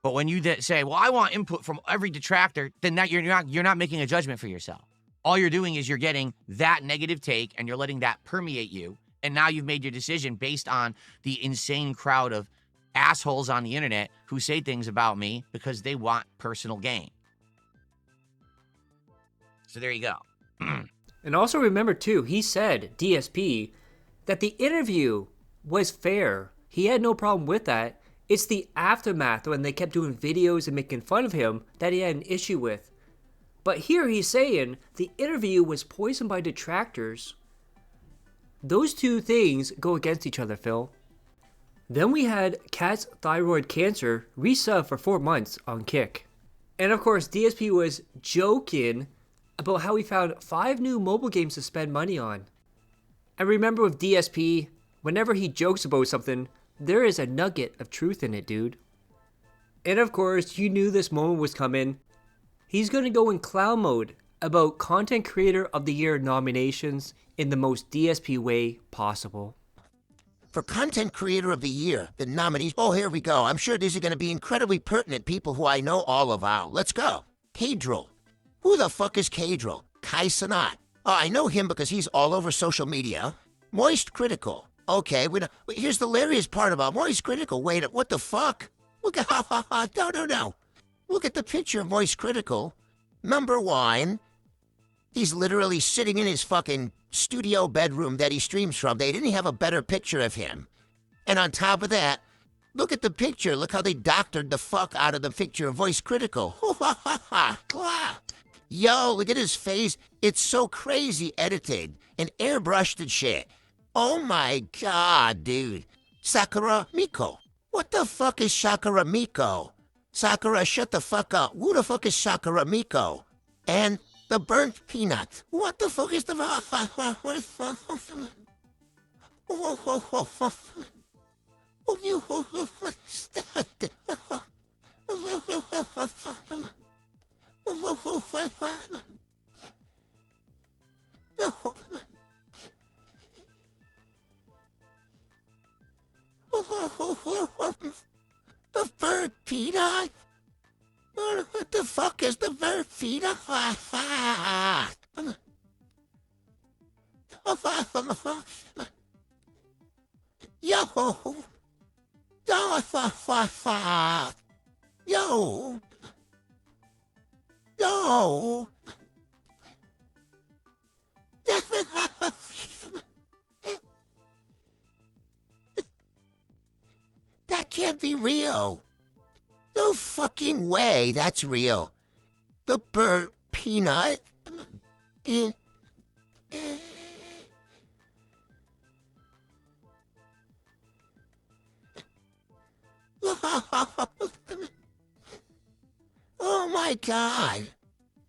But when you say, well, I want input from every detractor, then that you're not making a judgment for yourself. All you're doing is you're getting that negative take and you're letting that permeate you. And now you've made your decision based on the insane crowd of assholes on the internet who say things about me because they want personal gain. So there you go. And also remember too, he said, DSP, that the interview was fair. He had no problem with that. It's the aftermath when they kept doing videos and making fun of him that he had an issue with. But here he's saying the interview was poisoned by detractors. Those two things go against each other, Phil. Then we had Cat's thyroid cancer resub for 4 months on Kick. And of course, DSP was joking about how he found 5 new mobile games to spend money on. And remember with DSP, whenever he jokes about something, there is a nugget of truth in it, dude. And of course, you knew this moment was coming. He's going to go in clown mode about Content Creator of the Year nominations in the most DSP way possible. For Content Creator of the Year, the nominees, oh, here we go. I'm sure these are going to be incredibly pertinent people who I know all about. Let's go. Kadril. Who the fuck is Kadril? Kai Sanat. Oh, I know him because he's all over social media. Moist Critical. Okay, here's the hilarious part about Moist Critical. Wait, what the fuck? Look at, no. Look at the picture of Moist Critical. Number 1. He's literally sitting in his fucking studio bedroom that he streams from. They didn't have a better picture of him. And on top of that, look at the picture. Look how they doctored the fuck out of the picture of Voice Critical. Yo, look at his face. It's so crazy edited and airbrushed and shit. Oh my god, dude. Sakura Miko. What the fuck is Sakura Miko? Sakura, shut the fuck up. Who the fuck is Sakura Miko? And the burnt peanut. What the fuck is the... The burnt peanut? What the fuck is the burnt peanut? Yo! Yo! Yo! That can't be real. No fucking way that's real. The burnt peanut? Oh my god.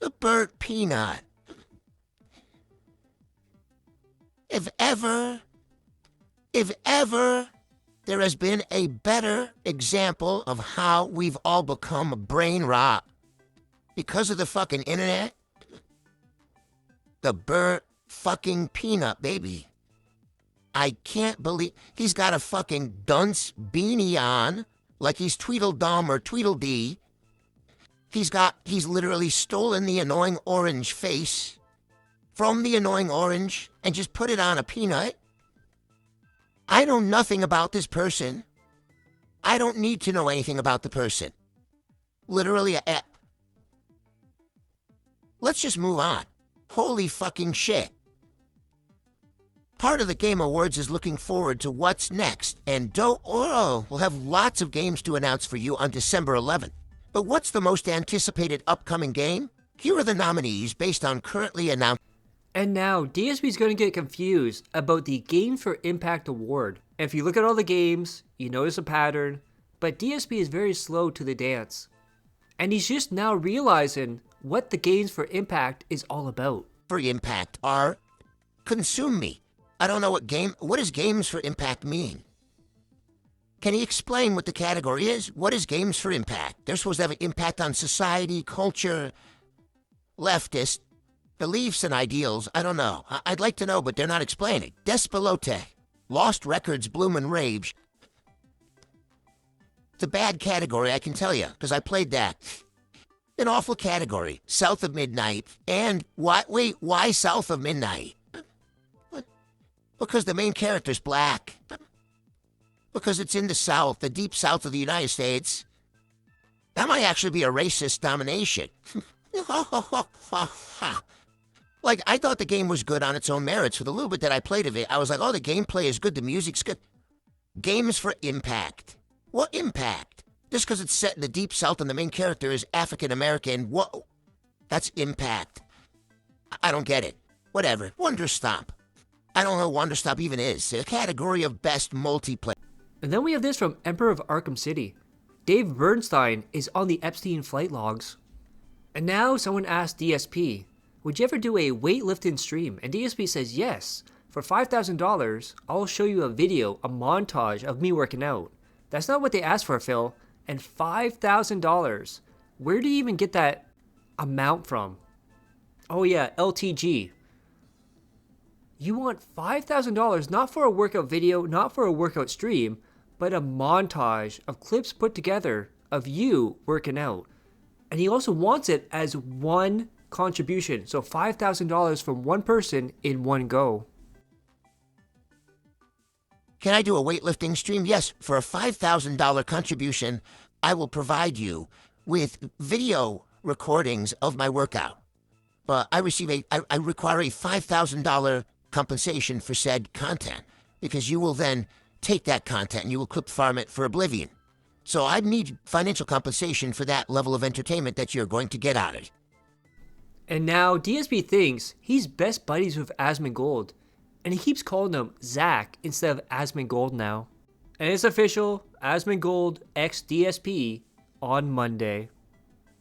The burnt peanut. If ever there has been a better example of how we've all become brain rot because of the fucking internet, the burnt fucking peanut, baby. I can't believe he's got a fucking dunce beanie on, like he's Tweedledum or Tweedledee. He's literally stolen the annoying orange face from the annoying orange and just put it on a peanut. I know nothing about this person. I don't need to know anything about the person. Literally, let's just move on. Holy fucking shit. Part of the Game Awards is looking forward to what's next, and we'll have lots of games to announce for you on December 11th. But what's the most anticipated upcoming game? Here are the nominees based on currently announced. And now, DSP is going to get confused about the Games for Impact Award. And if you look at all the games, you notice a pattern, but DSP is very slow to the dance. And he's just now realizing what the Games for Impact is all about. For Impact are Consume Me. I don't know what does Games for Impact mean? Can he explain what the category is? What is Games for Impact? They're supposed to have an impact on society, culture, leftist beliefs and ideals. I don't know. I'd like to know, but they're not explaining. Despelote. Lost Records, Bloom and Rage. It's a bad category, I can tell you, because I played that. An awful category. South of Midnight. And why South of Midnight? What? Because the main character's black. Because it's in the South, the deep South of the United States. That might actually be a racist domination. Like, I thought the game was good on its own merits. For the little bit that I played of it, I was like, oh, the gameplay is good, the music's good. Games for Impact. What impact? Just because it's set in the deep South and the main character is African-American, whoa. That's impact. I don't get it. Whatever. Wonderstop. I don't know what Wonderstop even is. A category of best multiplayer. And then we have this from Emperor of Arkham City. Dave Bernstein is on the Epstein flight logs. And now someone asked DSP, would you ever do a weightlifting stream? And DSP says yes. For $5,000, I'll show you a video, a montage of me working out. That's not what they asked for, Phil. And $5,000. Where do you even get that amount from? Oh yeah, LTG. You want $5,000 not for a workout video, not for a workout stream, but a montage of clips put together of you working out. And he also wants it as one contribution. So $5,000 from one person in one go. Can I do a weightlifting stream? Yes, for a $5,000 contribution, I will provide you with video recordings of my workout. But I require a $5,000 compensation for said content, because you will then take that content and you will clip farm it for oblivion. So I need financial compensation for that level of entertainment that you're going to get out of it. And now DSP thinks he's best buddies with Asmongold. And he keeps calling him Zach instead of Asmongold now. And it's official, Asmongold x DSP on Monday.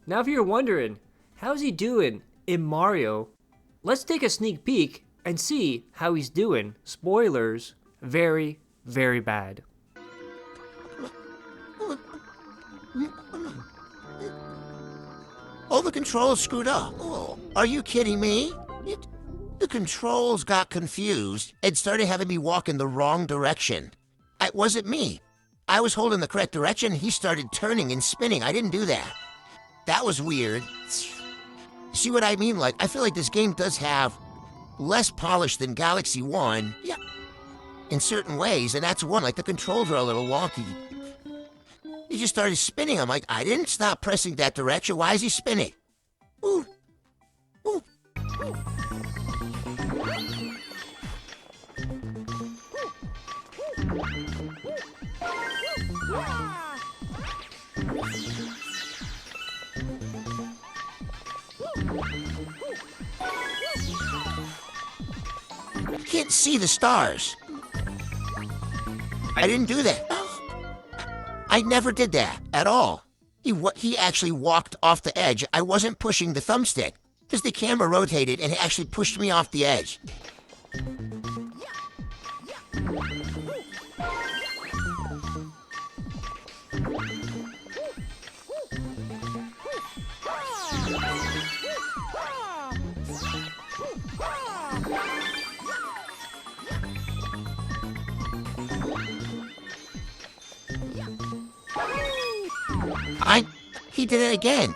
Now if you're wondering, how's he doing in Mario? Let's take a sneak peek and see how he's doing. Spoilers, very, very bad. Oh, the controls screwed up. Oh, are you kidding me? The controls got confused and started having me walk in the wrong direction. It wasn't me. I was holding the correct direction. He started turning and spinning. I didn't do that. That was weird. See what I mean? Like, I feel like this game does have less polish than Galaxy 1. Yeah. In certain ways, and that's one. Like, the controls are a little wonky. He just started spinning. I'm like, I didn't stop pressing that direction. Why is he spinning? Ooh. Ooh. Ooh. Can't see the stars. I didn't do that. I never did that at all. He actually walked off the edge. I wasn't pushing the thumbstick because the camera rotated and it actually pushed me off the edge. He did it again.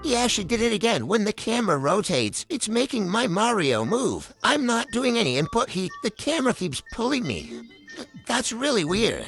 He actually did it again. When the camera rotates, it's making my Mario move. I'm not doing any input. The camera keeps pulling me. That's really weird.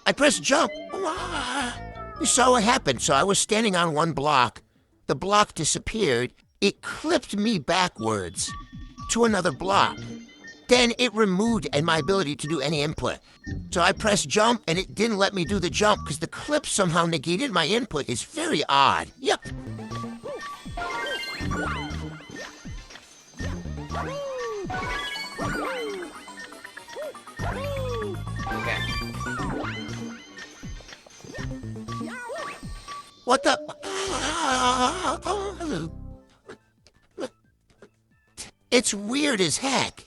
I pressed jump. You saw what happened. So I was standing on one block. The block disappeared, it clipped me backwards to another block. Then it removed my ability to do any input. So I pressed jump and it didn't let me do the jump because the clip somehow negated my input. It's very odd. Yep. Okay. What the? It's weird as heck.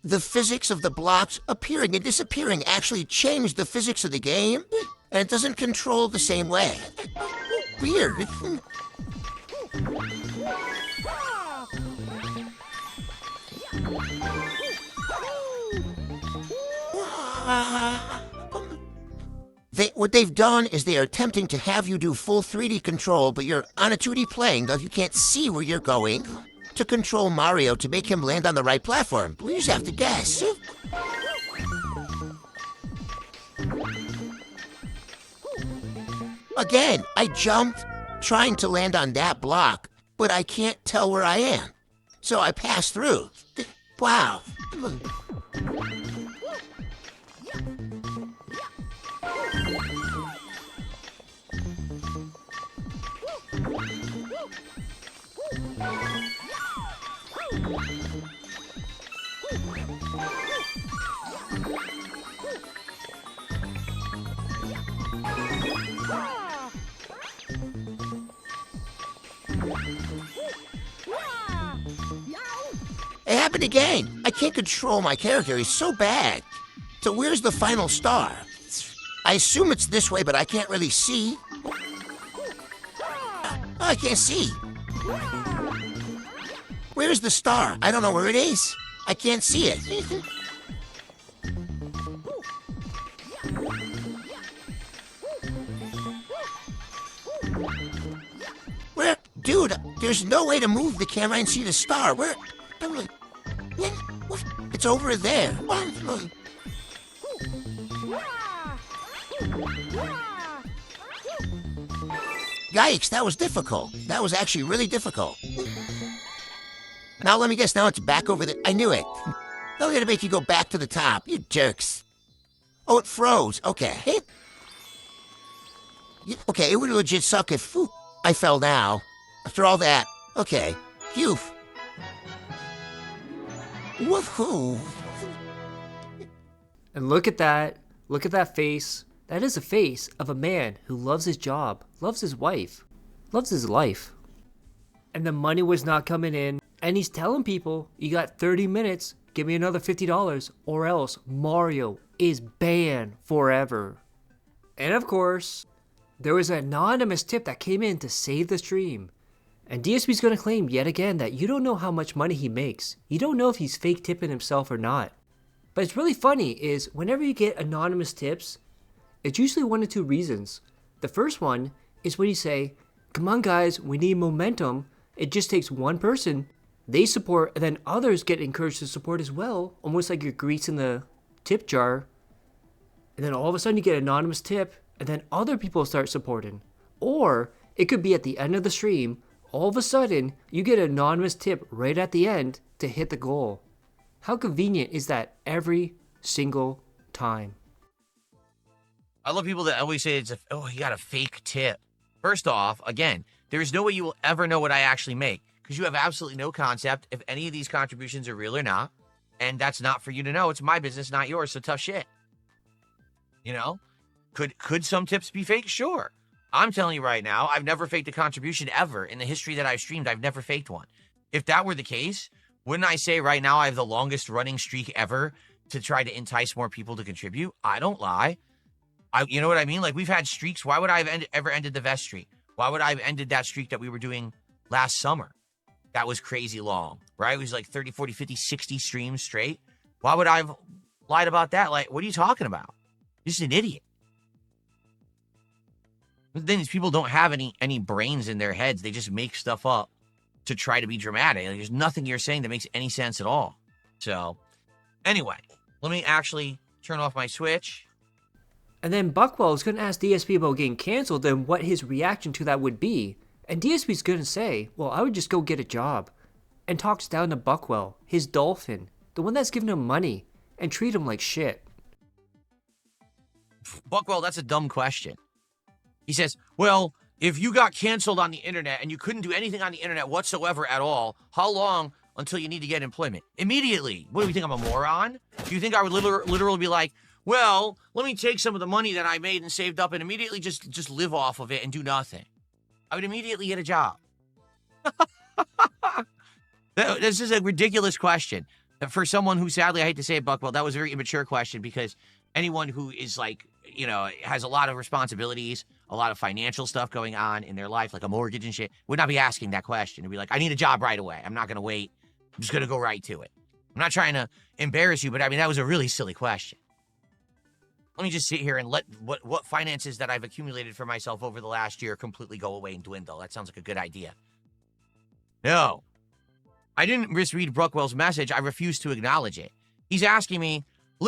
The physics of the blocks appearing and disappearing actually changed the physics of the game, and it doesn't control the same way. Weird. What they've done is they are attempting to have you do full 3D control, but you're on a 2D plane, though you can't see where you're going. To control Mario to make him land on the right platform. We just have to guess. Again, I jumped trying to land on that block, but I can't tell where I am. So I passed through. Wow. It happened again. I can't control my character. He's so bad. So where's the final star? I assume it's this way, but I can't really see. Oh, I can't see. Where's the star? I don't know where it is. I can't see it. Where? Dude, there's no way to move the camera and see the star. Where? It's over there. Yikes, that was difficult. That was actually really difficult. Now let me guess, now it's back over there. I knew it. They're gonna make you go back to the top, you jerks. Oh, it froze. Okay. Okay, it would legit suck if I fell now. After all that. Okay. Phew. Woohoo. And look at that. Look at that face. That is a face of a man who loves his job, loves his wife, loves his life. And the money was not coming in. And he's telling people, you got 30 minutes, give me another $50, or else Mario is banned forever. And of course, there was an anonymous tip that came in to save the stream. And DSP's gonna claim yet again that you don't know how much money he makes. You don't know if he's fake tipping himself or not. But it's really funny is whenever you get anonymous tips, it's usually one of two reasons. The first one is when you say, come on guys, we need momentum. It just takes one person, they support, and then others get encouraged to support as well, almost like you're greasing the tip jar. And then all of a sudden you get an anonymous tip, and then other people start supporting. Or it could be at the end of the stream, all of a sudden you get an anonymous tip right at the end to hit the goal. How convenient is that every single time? I love people that always say it's you got a fake tip. First off, again, there is no way you will ever know what I actually make because you have absolutely no concept if any of these contributions are real or not. And that's not for you to know. It's my business, not yours. So tough shit. You know, could some tips be fake? Sure. I'm telling you right now, I've never faked a contribution ever in the history that I've streamed. I've never faked one. If that were the case, wouldn't I say right now I have the longest running streak ever to try to entice more people to contribute? I don't lie. You know what I mean? Like, we've had streaks. Why would I have ever ended the vest streak? Why would I have ended that streak that we were doing last summer? That was crazy long, right? It was like 30, 40, 50, 60 streams straight. Why would I have lied about that? Like, what are you talking about? You're just an idiot. But then these people don't have any brains in their heads. They just make stuff up to try to be dramatic. Like, there's nothing you're saying that makes any sense at all. So, anyway, let me actually turn off my Switch. And then Buckwell is going to ask DSP about getting canceled and what his reaction to that would be. And DSP's gonna say, well, I would just go get a job. And talks down to Buckwell, his dolphin, the one that's giving him money, and treat him like shit. Buckwell, that's a dumb question. He says, well, if you got canceled on the internet and you couldn't do anything on the internet whatsoever at all, how long until you need to get employment? Immediately. What do you think, I'm a moron? Do you think I would literally be like, well, let me take some of the money that I made and saved up and immediately just live off of it and do nothing? I would immediately get a job. This is a ridiculous question. For someone who, sadly, I hate to say it, Buckwell, that was a very immature question, because anyone who is like, you know, has a lot of responsibilities, a lot of financial stuff going on in their life, like a mortgage and shit, would not be asking that question. It'd be like, I need a job right away. I'm not going to wait. I'm just going to go right to it. I'm not trying to embarrass you, but I mean, that was a really silly question. Let me just sit here and let what finances that I've accumulated for myself over the last year completely go away and dwindle. That sounds like a good idea. No. I didn't misread Buckwell's message. I refuse to acknowledge it. He's asking me,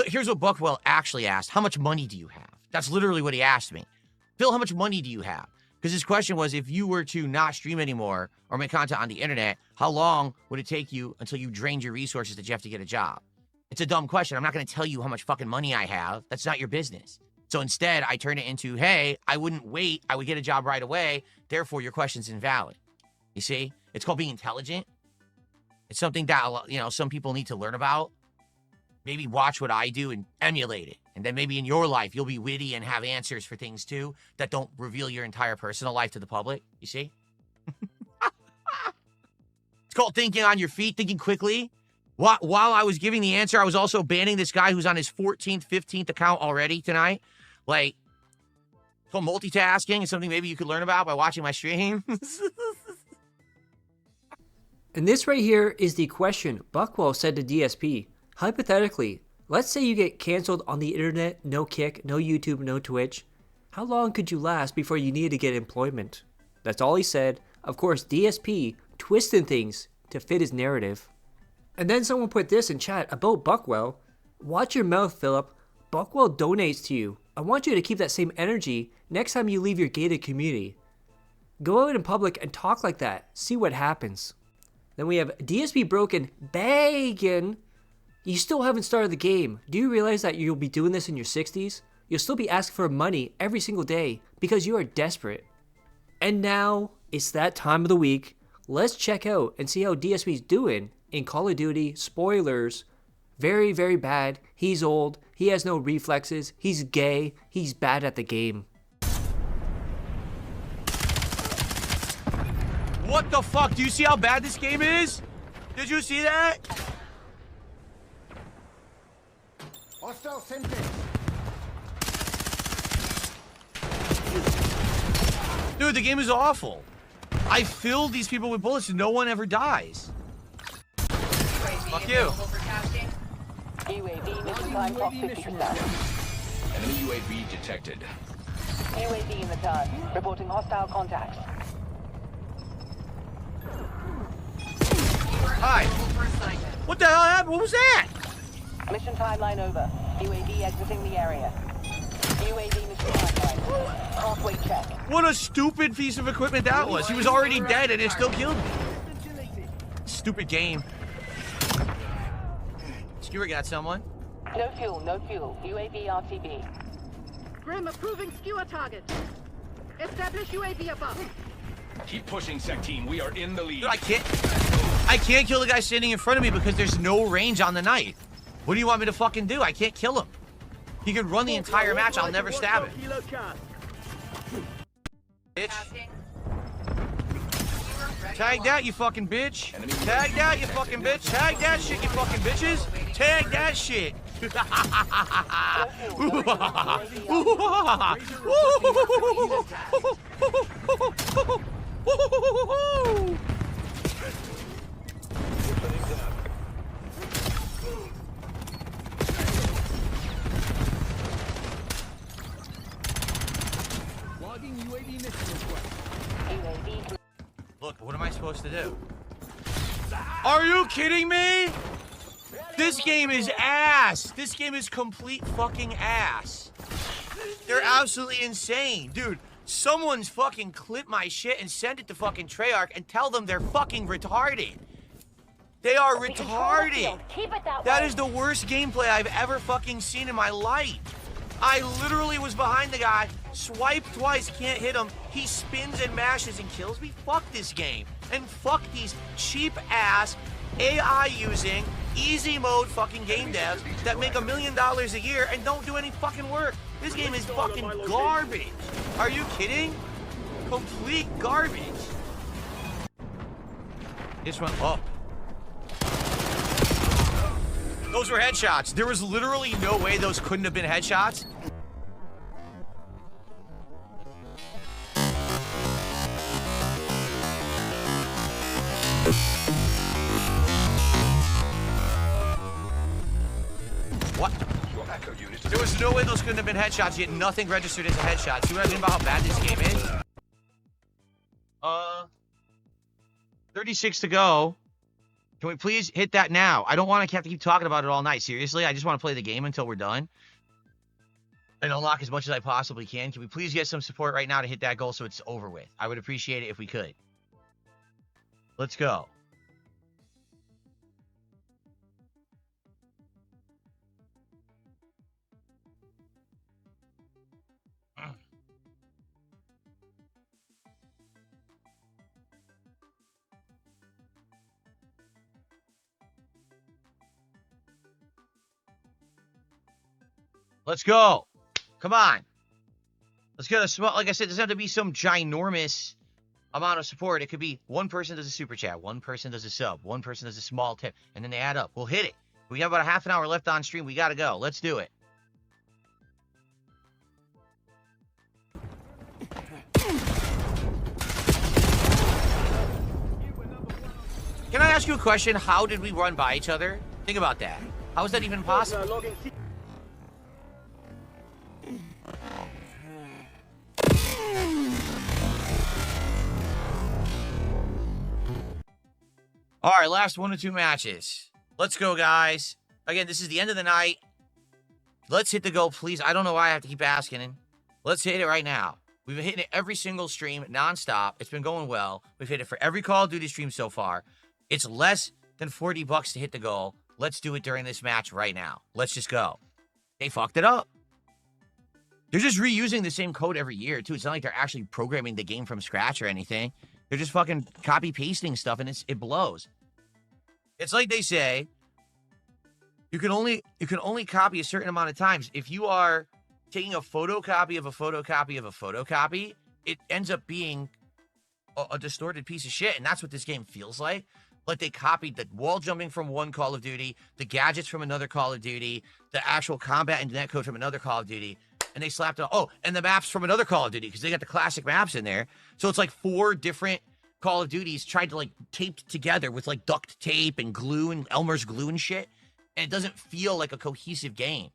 here's what Buckwell actually asked. How much money do you have? That's literally what he asked me. Phil, how much money do you have? Because his question was, if you were to not stream anymore or make content on the internet, how long would it take you until you drained your resources that you have to get a job? It's a dumb question. I'm not going to tell you how much fucking money I have. That's not your business. So instead, I turn it into, hey, I wouldn't wait. I would get a job right away. Therefore, your question's invalid. You see? It's called being intelligent. It's something that, you know, some people need to learn about. Maybe watch what I do and emulate it. And then maybe in your life, you'll be witty and have answers for things too that don't reveal your entire personal life to the public. You see? It's called thinking on your feet, thinking quickly. While I was giving the answer, I was also banning this guy who's on his 14th, 15th account already tonight. Like, it's called multitasking. It's something maybe you could learn about by watching my stream. And this right here is the question Buckwell said to DSP. Hypothetically, let's say you get canceled on the internet, no Kick, no YouTube, no Twitch. How long could you last before you needed to get employment? That's all he said. Of course, DSP twisting things to fit his narrative. And then someone put this in chat about Buckwell. Watch your mouth, Philip. Buckwell donates to you. I want you to keep that same energy next time you leave your gated community. Go out in public and talk like that. See what happens. Then we have DSP Broken begging. You still haven't started the game. Do you realize that you'll be doing this in your 60s? You'll still be asking for money every single day because you are desperate. And now it's that time of the week. Let's check out and see how DSP's doing in Call of Duty. Spoilers. Very, very bad. He's old. He has no reflexes. He's gay. He's bad at the game. What the fuck? Do you see how bad this game is? Did you see that? Dude, the game is awful. I filled these people with bullets and no one ever dies. Fuck you. UAV mission time clock 50%. Enemy UAV detected. UAV in the turn. Reporting hostile contacts. Hi. What the hell happened? What was that? Mission timeline over. UAV exiting the area. UAV mission timeline. Pathway check. What a stupid piece of equipment that was. He was already dead and it still killed me. Stupid game. Skewer got someone. No fuel, no fuel. UAV RTB. Grim approving skewer target. Establish UAV above. Keep pushing, Sec Team. We are in the lead. Dude, I can't kill the guy standing in front of me because there's no range on the knife. What do you want me to fucking do? I can't kill him. He could run the entire match. I'll never stab him. Bitch. Tag that, you fucking bitch. Tag that, you fucking bitch. Tag that shit, you fucking bitches. Tag that shit. Look, what am I supposed to do? Are you kidding me? This game is ass. This game is complete fucking ass. They're absolutely insane. Dude, Someone's fucking clip my shit and send it to fucking Treyarch and tell them they're fucking retarded. They are retarded. Keep it that That way. is the worst gameplay I've ever fucking seen in my life. I literally was behind the guy, swipe twice, can't hit him. He spins and mashes and kills me. Fuck this game. And fuck these cheap ass AI using easy mode fucking game devs that make $1 million a year and don't do any fucking work. This game is fucking garbage. Are you kidding? Complete garbage. This one, oh. Those were headshots. There was literally no way those couldn't have been headshots. What? There was no way those couldn't have been headshots, yet nothing registered as a headshot. See what I mean about how bad this game is? 36 to go. Can we please hit that now? I don't want to have to keep talking about it all night. Seriously, I just want to play the game until we're done. And unlock as much as I possibly can. Can we please get some support right now to hit that goal so it's over with? I would appreciate it if we could. Let's go. Let's go. Come on. Let's get a small, like I said, it doesn't have to be some ginormous amount of support. It could be one person does a super chat, one person does a sub, one person does a small tip, and then they add up. We'll hit it. We have about a half an hour left on stream. We got to go. Let's do it. Can I ask you a question? How did we run by each other? Think about that. How is that even possible? All right, last 1 or 2 matches. Let's go, guys. Again, this is the end of the night. Let's hit the goal, please. I don't know why I have to keep asking it. Let's hit it right now. We've been hitting it every single stream, nonstop. It's been going well. We've hit it for every Call of Duty stream so far. It's less than $40 to hit the goal. Let's do it during this match right now. Let's just go. They fucked it up. They're just reusing the same code every year, too. It's not like they're actually programming the game from scratch or anything. They're just fucking copy-pasting stuff, and it blows. It's like they say, you can only copy a certain amount of times. If you are taking a photocopy of a photocopy of a photocopy, it ends up being a distorted piece of shit, and that's what this game feels like. Like they copied the wall jumping from one Call of Duty, the gadgets from another Call of Duty, the actual combat and netcode from another Call of Duty, and they slapped it. Oh, and the maps from another Call of Duty, because they got the classic maps in there. So it's like 4 different Call of Duties tried to like taped together with like duct tape and glue and Elmer's glue and shit. And it doesn't feel like a cohesive game.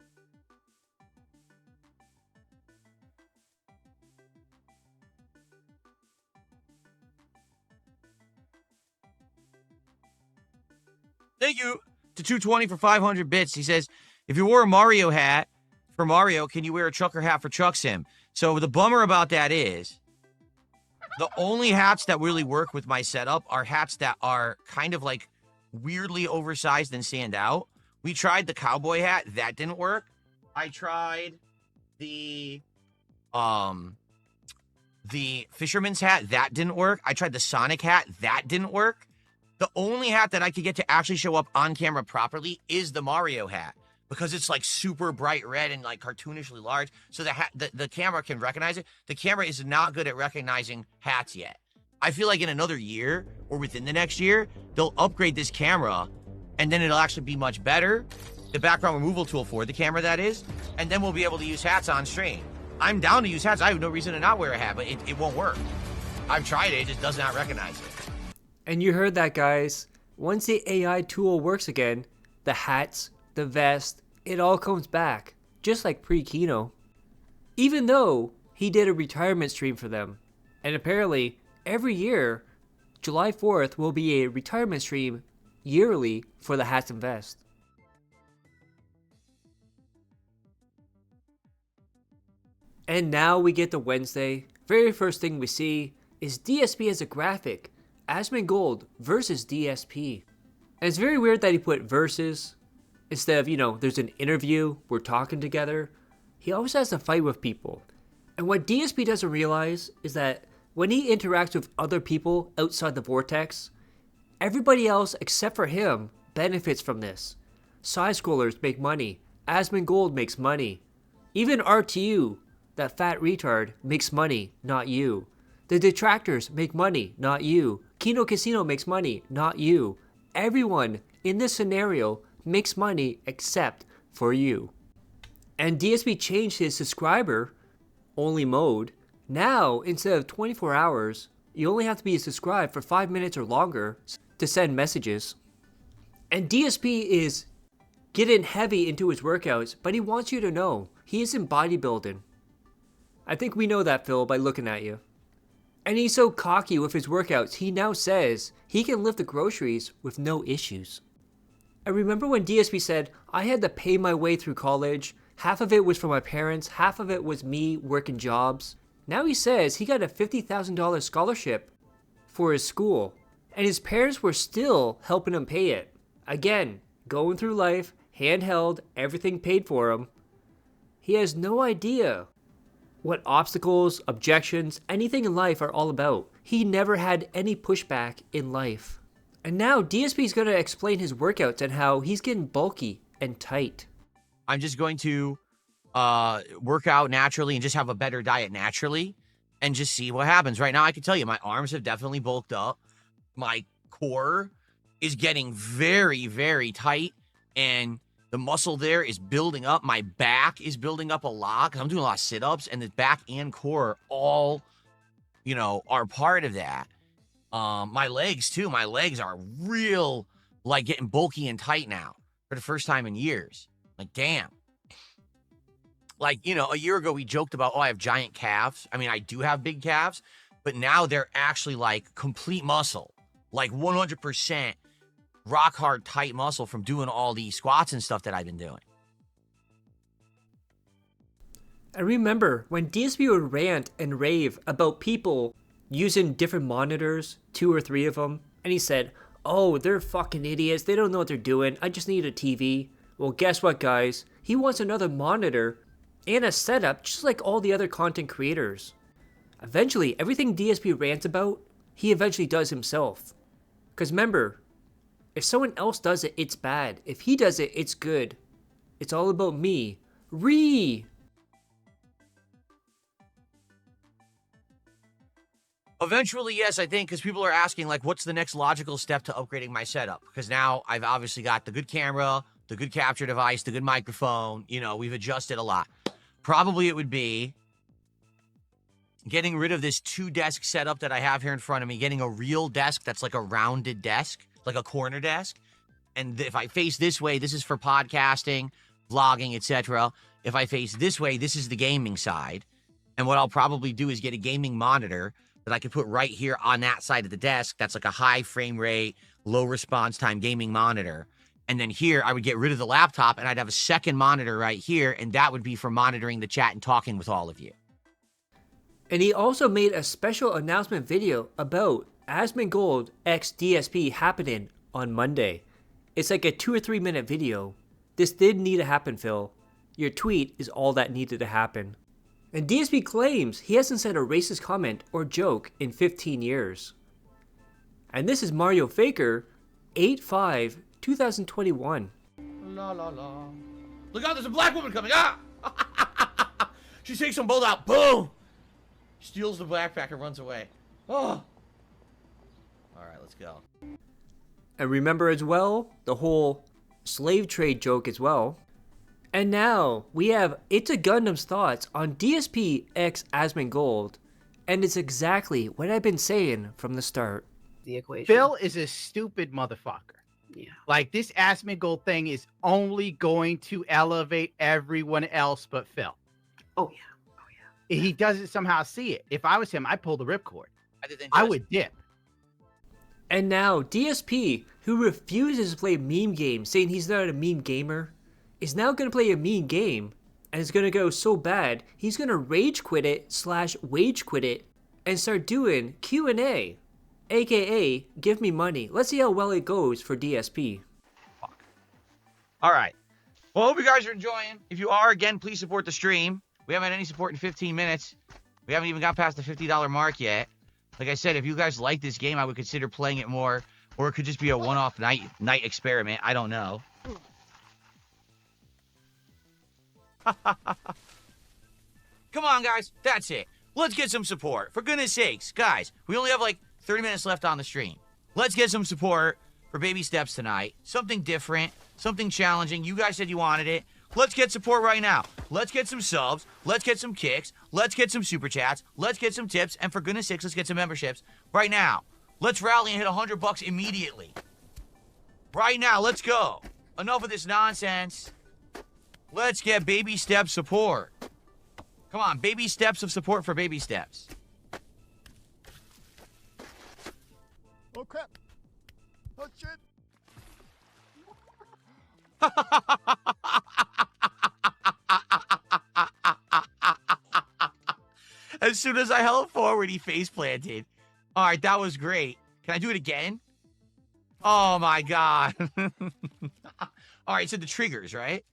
Thank you to 220 for 500 bits. He says, if you wore a Mario hat for Mario, can you wear a trucker hat for Truck Sim? So the bummer about that is, the only hats that really work with my setup are hats that are kind of like weirdly oversized and stand out. We tried the cowboy hat. That didn't work. I tried the fisherman's hat. That didn't work. I tried the Sonic hat. That didn't work. The only hat that I could get to actually show up on camera properly is the Mario hat, because it's like super bright red and like cartoonishly large. So the camera can recognize it. The camera is not good at recognizing hats yet. I feel like in another year or within the next year, they'll upgrade this camera and then it'll actually be much better. The background removal tool for the camera, that is. And then we'll be able to use hats on stream. I'm down to use hats. I have no reason to not wear a hat, but it won't work. I've tried it. It just does not recognize it. And you heard that, guys. Once the AI tool works again, the hats, the vest, it all comes back, just like pre-Kino. Even though he did a retirement stream for them. And apparently, every year, July 4th will be a retirement stream yearly for the hats and vest. And now we get to Wednesday, very first thing we see is DSP as a graphic, Asmongold versus DSP. And it's very weird that he put versus instead of, there's an interview, we're talking together. He always has to fight with people. And what DSP doesn't realize is that when he interacts with other people outside the vortex, everybody else except for him benefits from this. Side-scrollers make money. Asmongold makes money. Even RTU, that fat retard, makes money, not you. The detractors make money, not you. Kino Casino makes money, not you. Everyone in this scenario makes money except for you. And DSP changed his subscriber only mode. Now, instead of 24 hours, you only have to be subscribed for 5 minutes or longer to send messages. And DSP is getting heavy into his workouts, but he wants you to know he isn't bodybuilding. I think we know that, Phil, by looking at you. And he's so cocky with his workouts, he now says he can lift the groceries with no issues. I remember when DSP said, I had to pay my way through college. Half of it was from my parents, half of it was me working jobs. Now he says he got a $50,000 scholarship for his school, and his parents were still helping him pay it. Again, going through life, handheld, everything paid for him. He has no idea what obstacles, objections, anything in life are all about. He never had any pushback in life. And now DSP is going to explain his workouts and how he's getting bulky and tight. I'm just going to work out naturally and just have a better diet naturally and just see what happens. Right now, I can tell you my arms have definitely bulked up. My core is getting very, very tight, and the muscle there is building up. My back is building up a lot because I'm doing a lot of sit-ups, and the back and core all, are part of that. My legs, too. My legs are real, getting bulky and tight now for the first time in years. Damn. A year ago, we joked about, I have giant calves. I mean, I do have big calves, but now they're actually, complete muscle. 100% rock hard, tight muscle from doing all these squats and stuff that I've been doing. I remember when DSP would rant and rave about people using different monitors, 2 or 3 of them, and he said, they're fucking idiots, they don't know what they're doing, I just need a TV. Well, guess what, guys? He wants another monitor and a setup just like all the other content creators. Eventually, everything DSP rants about, he eventually does himself. Because remember, if someone else does it, it's bad. If he does it, it's good. It's all about me. Eventually, yes, I think, because people are asking, what's the next logical step to upgrading my setup? Because now I've obviously got the good camera, the good capture device, the good microphone. We've adjusted a lot. Probably it would be getting rid of this 2-desk setup that I have here in front of me, getting a real desk that's like a rounded desk, like a corner desk. And if I face this way, this is for podcasting, vlogging, etc. If I face this way, this is the gaming side. And what I'll probably do is get a gaming monitor that I could put right here on that side of the desk. That's like a high frame rate, low response time gaming monitor. And then here, I would get rid of the laptop, and I'd have a second monitor right here, and that would be for monitoring the chat and talking with all of you. And he also made a special announcement video about Asmongold x DSP happening on Monday. It's like a 2 or 3 minute video. This did need to happen, Phil. Your tweet is all that needed to happen. And DSP claims he hasn't said a racist comment or joke in 15 years. And this is Mario Faker, 8/5/2021. La la la. Look out, there's a black woman coming. Ah! She takes them both out. Boom! Steals the backpack and runs away. Oh! Alright, let's go. And remember as well, the whole slave trade joke as well. And now, we have It's a Gundam's thoughts on DSP x Asmongold. And it's exactly what I've been saying from the start. The equation. Phil is a stupid motherfucker. Yeah. This Asmongold thing is only going to elevate everyone else but Phil. Oh, yeah. He doesn't somehow see it. If I was him, I'd pull the ripcord. I would dip. And now, DSP, who refuses to play meme games, saying he's not a meme gamer, is now going to play a meme game And it's gonna go so bad, he's gonna rage quit it / wage quit it and start doing Q&A, aka give me money. Let's see how well it goes for DSP. All right. Well, I hope you guys are enjoying. If you are, again, please support the stream. We haven't had any support in 15 minutes. We haven't even got past the $50 mark yet. Like I said, if you guys like this game, I would consider playing it more. Or it could just be a one-off night experiment. I don't know. Come on, guys. That's it. Let's get some support. For goodness sakes, guys, we only have like 30 minutes left on the stream. Let's get some support for baby steps tonight. Something different, something challenging. You guys said you wanted it. Let's get support right now. Let's get some subs. Let's get some kicks. Let's get some super chats. Let's get some tips. And for goodness sakes, let's get some memberships right now. Let's rally and hit $100 immediately. Right now, let's go. Enough of this nonsense. Let's get baby step support. Come on, baby steps of support for baby steps. Oh, crap. Oh, shit. As soon as I held forward, he face planted. All right, that was great. Can I do it again? Oh my god. All right, so the triggers, right?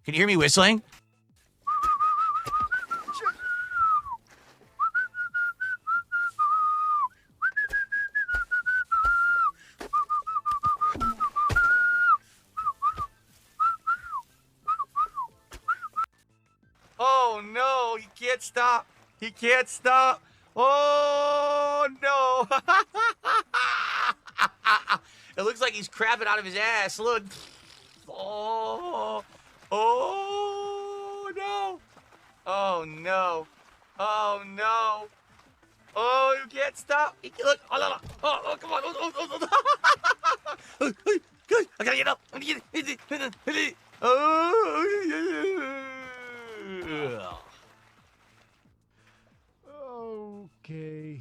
Can you hear me whistling? Oh no, he can't stop. He can't stop. Oh no. It looks like he's crapping out of his ass. Look. Oh. Oh no. Oh no. Oh no. Oh, you can't stop. Look. Oh, no, no. Oh, come on. Good. I gotta get up. I gotta get it. Oh. Okay.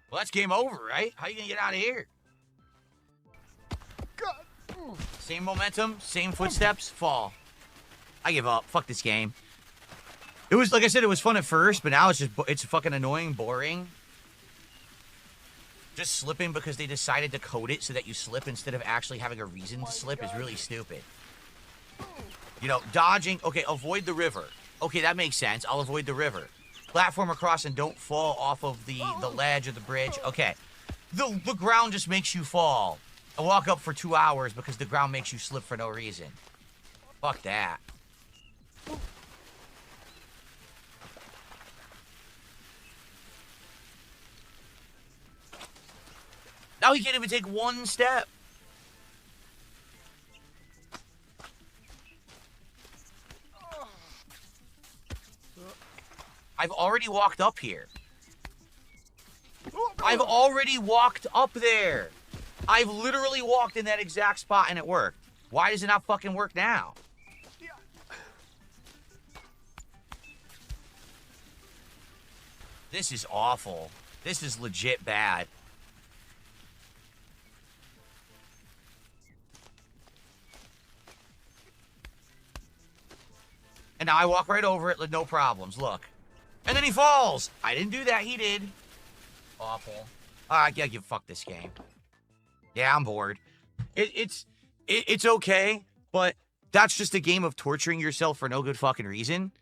Well, that's game over, right? How you gonna get out of here? God. Same momentum, same footsteps, fall. I give up. Fuck this game. It was, like I said, it was fun at first, but now it's fucking annoying, boring. Just slipping because they decided to code it so that you slip instead of actually having a reason to slip is really stupid. You know, dodging, okay, avoid the river. Okay, that makes sense. I'll avoid the river. Platform across and don't fall off of the ledge or the bridge. Okay. The ground just makes you fall. I walk up for 2 hours because the ground makes you slip for no reason. Fuck that. Now he can't even take one step. I've already walked up here. I've already walked up there. I've literally walked in that exact spot and it worked. Why does it not fucking work now? This is awful. This is legit bad. And now I walk right over it with no problems. Look. And then he falls. I didn't do that. He did. Awful. Yeah, fuck this game. Yeah, I'm bored. It's okay, but that's just a game of torturing yourself for no good fucking reason.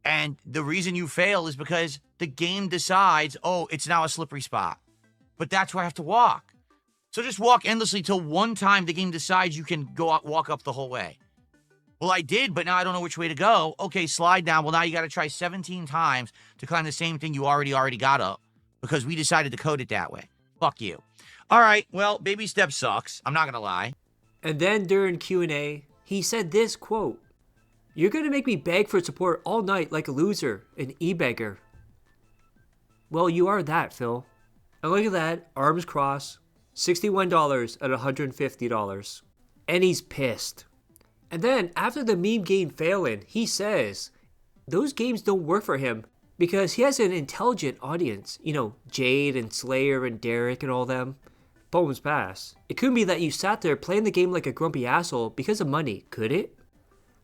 And the reason you fail is because the game decides, oh, it's now a slippery spot. But that's where I have to walk. So just walk endlessly till one time the game decides you can walk up the whole way. Well, I did, but now I don't know which way to go. Okay, slide down. Well, now you got to try 17 times to climb the same thing you already got up because we decided to code it that way. Fuck you. All right, well, baby step sucks. I'm not going to lie. And then during Q&A, he said this quote, "You're going to make me beg for support all night like a loser, an e-beggar." Well, you are that, Phil. And look at that, arms crossed, $61 at $150. And he's pissed. And then after the meme game failing, he says those games don't work for him because he has an intelligent audience. You know, Jade and Slayer and DERICH and all them. Bones pass. It couldn't be that you sat there playing the game like a grumpy asshole because of money, could it?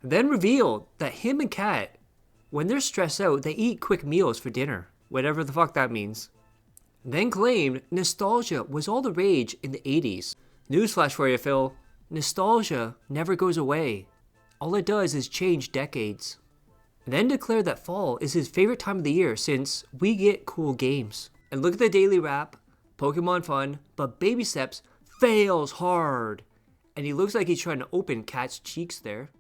Then revealed that him and Kat, when they're stressed out, they eat quick meals for dinner. Whatever the fuck that means. Then claimed nostalgia was all the rage in the 80s. Newsflash for you, Phil. Nostalgia never goes away. All it does is change decades. Then declared that fall is his favorite time of the year since we get cool games. And look at the daily wrap. Pokemon fun, but Baby Steps fails hard. And he looks like he's trying to open Kat's cheeks there.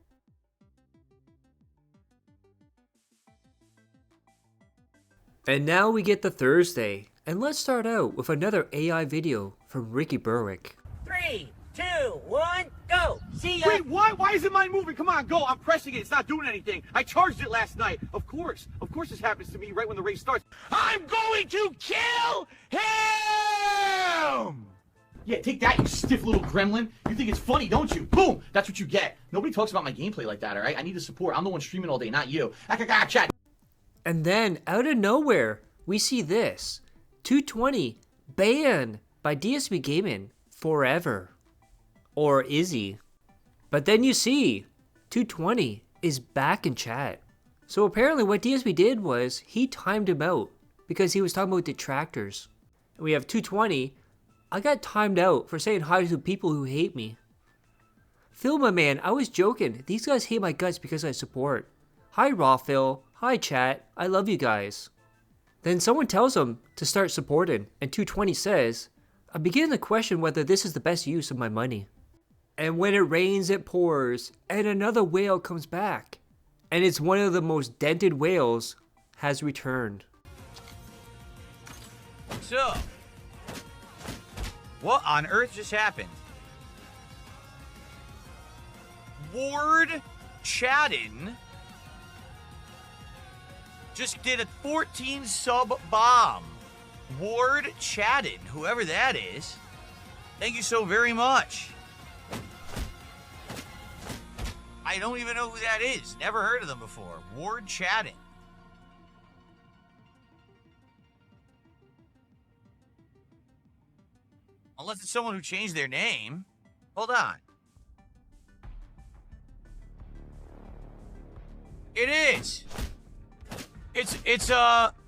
And now we get to Thursday. And let's start out with another AI video from Ricky Berwick. 3, 2, 1, go! See ya! Wait, why? Why isn't mine moving? Come on, go. I'm pressing it. It's not doing anything. I charged it last night. Of course this happens to me right when the race starts. I'm going to kill him! Yeah, take that, you stiff little gremlin. You think it's funny, don't you? Boom! That's what you get. Nobody talks about my gameplay like that, all right? I need the support. I'm the one streaming all day, not you. Chat. And then, out of nowhere, we see this. 220 banned by DSP Gaming forever. Or is he? But then you see, 220 is back in chat. So apparently what DSP did was, he timed him out. Because he was talking about detractors. And we have 220. I got timed out for saying hi to people who hate me. Phil, my man, I was joking. These guys hate my guts because I support. Hi, Raw Phil. Hi, chat. I love you guys. Then someone tells him to start supporting, and 220 says, I begin to question whether this is the best use of my money. And when it rains, it pours, and another whale comes back. And it's one of the most dented whales has returned. So, what on earth just happened? Ward Chadden just did a 14 sub bomb. Ward Chadden, whoever that is, thank you so very much. I don't even know who that is. Never heard of them before. Ward Chadden. Unless it's someone who changed their name. Hold on. It is. It's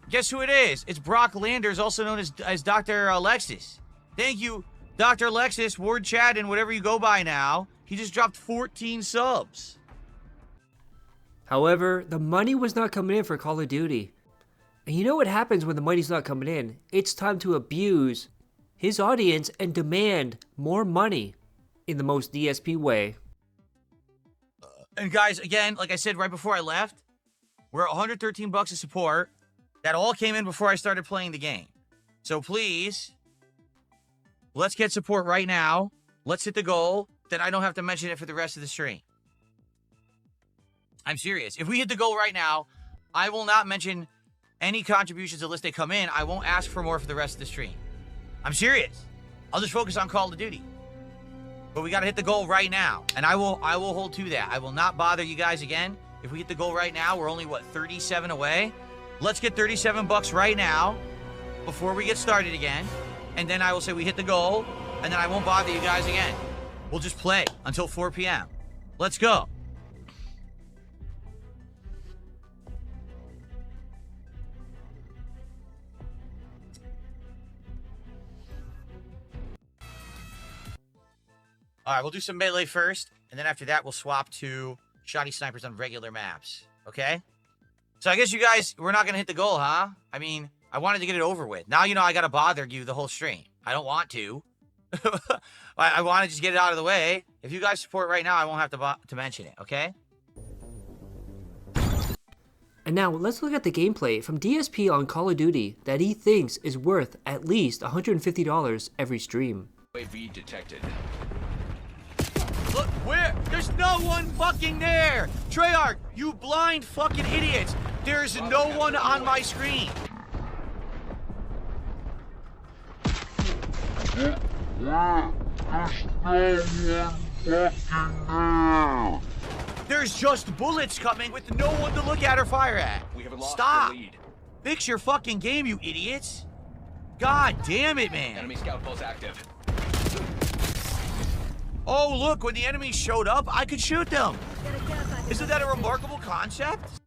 guess who it is? It's Brock Landers, also known as Dr. Alexis. Thank you, Dr. Alexis, Ward Chadden, whatever you go by now. He just dropped 14 subs. However, the money was not coming in for Call of Duty. And you know what happens when the money's not coming in? It's time to abuse his audience and demand more money in the most DSP way. And guys, again, like I said right before I left, we're at 113 bucks of support. That all came in before I started playing the game. So please, let's get support right now. Let's hit the goal. Then I don't have to mention it for the rest of the stream. I'm serious. If we hit the goal right now, I will not mention any contributions unless they come in. I won't ask for more for the rest of the stream. I'm serious. I'll just focus on Call of Duty. But we got to hit the goal right now. And I will hold to that. I will not bother you guys again. If we hit the goal right now, we're only, what, 37 away? Let's get 37 bucks right now before we get started again. And then I will say we hit the goal. And then I won't bother you guys again. We'll just play until 4 p.m. Let's go. All right, we'll do some melee first, and then after that, we'll swap to shoddy snipers on regular maps, okay? So I guess you guys, we're not going to hit the goal, huh? I mean, I wanted to get it over with. Now, you know, I got to bother you the whole stream. I don't want to. I want to just get it out of the way. If you guys support right now, I won't have to mention it, okay? And now, let's look at the gameplay from DSP on Call of Duty that he thinks is worth at least $150 every stream. UAV detected. Look, where? There's no one fucking there! Treyarch, you blind fucking idiots! There's no one on my screen! There's just bullets coming with no one to look at or fire at. We have lost Stop. the lead. Fix your fucking game, you idiots. God damn it, man. Enemy scout pulse active. Oh, look, when the enemy showed up, I could shoot them. Isn't that a remarkable concept?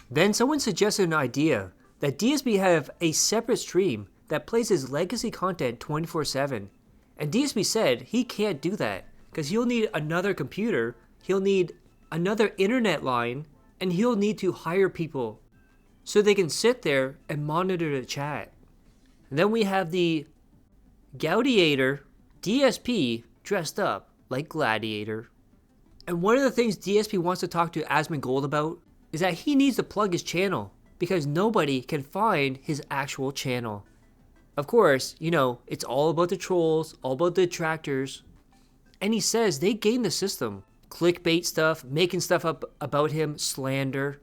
Then someone suggested an idea that DSP have a separate stream that plays his legacy content 24/7. And DSP said he can't do that because he'll need another computer, he'll need another internet line, and he'll need to hire people so they can sit there and monitor the chat. And then we have the Gladiator DSP dressed up like Gladiator. And one of the things DSP wants to talk to Asmongold about is that he needs to plug his channel because nobody can find his actual channel. Of course, you know, it's all about the trolls, all about the detractors. And he says they game the system. Clickbait stuff, making stuff up about him, slander.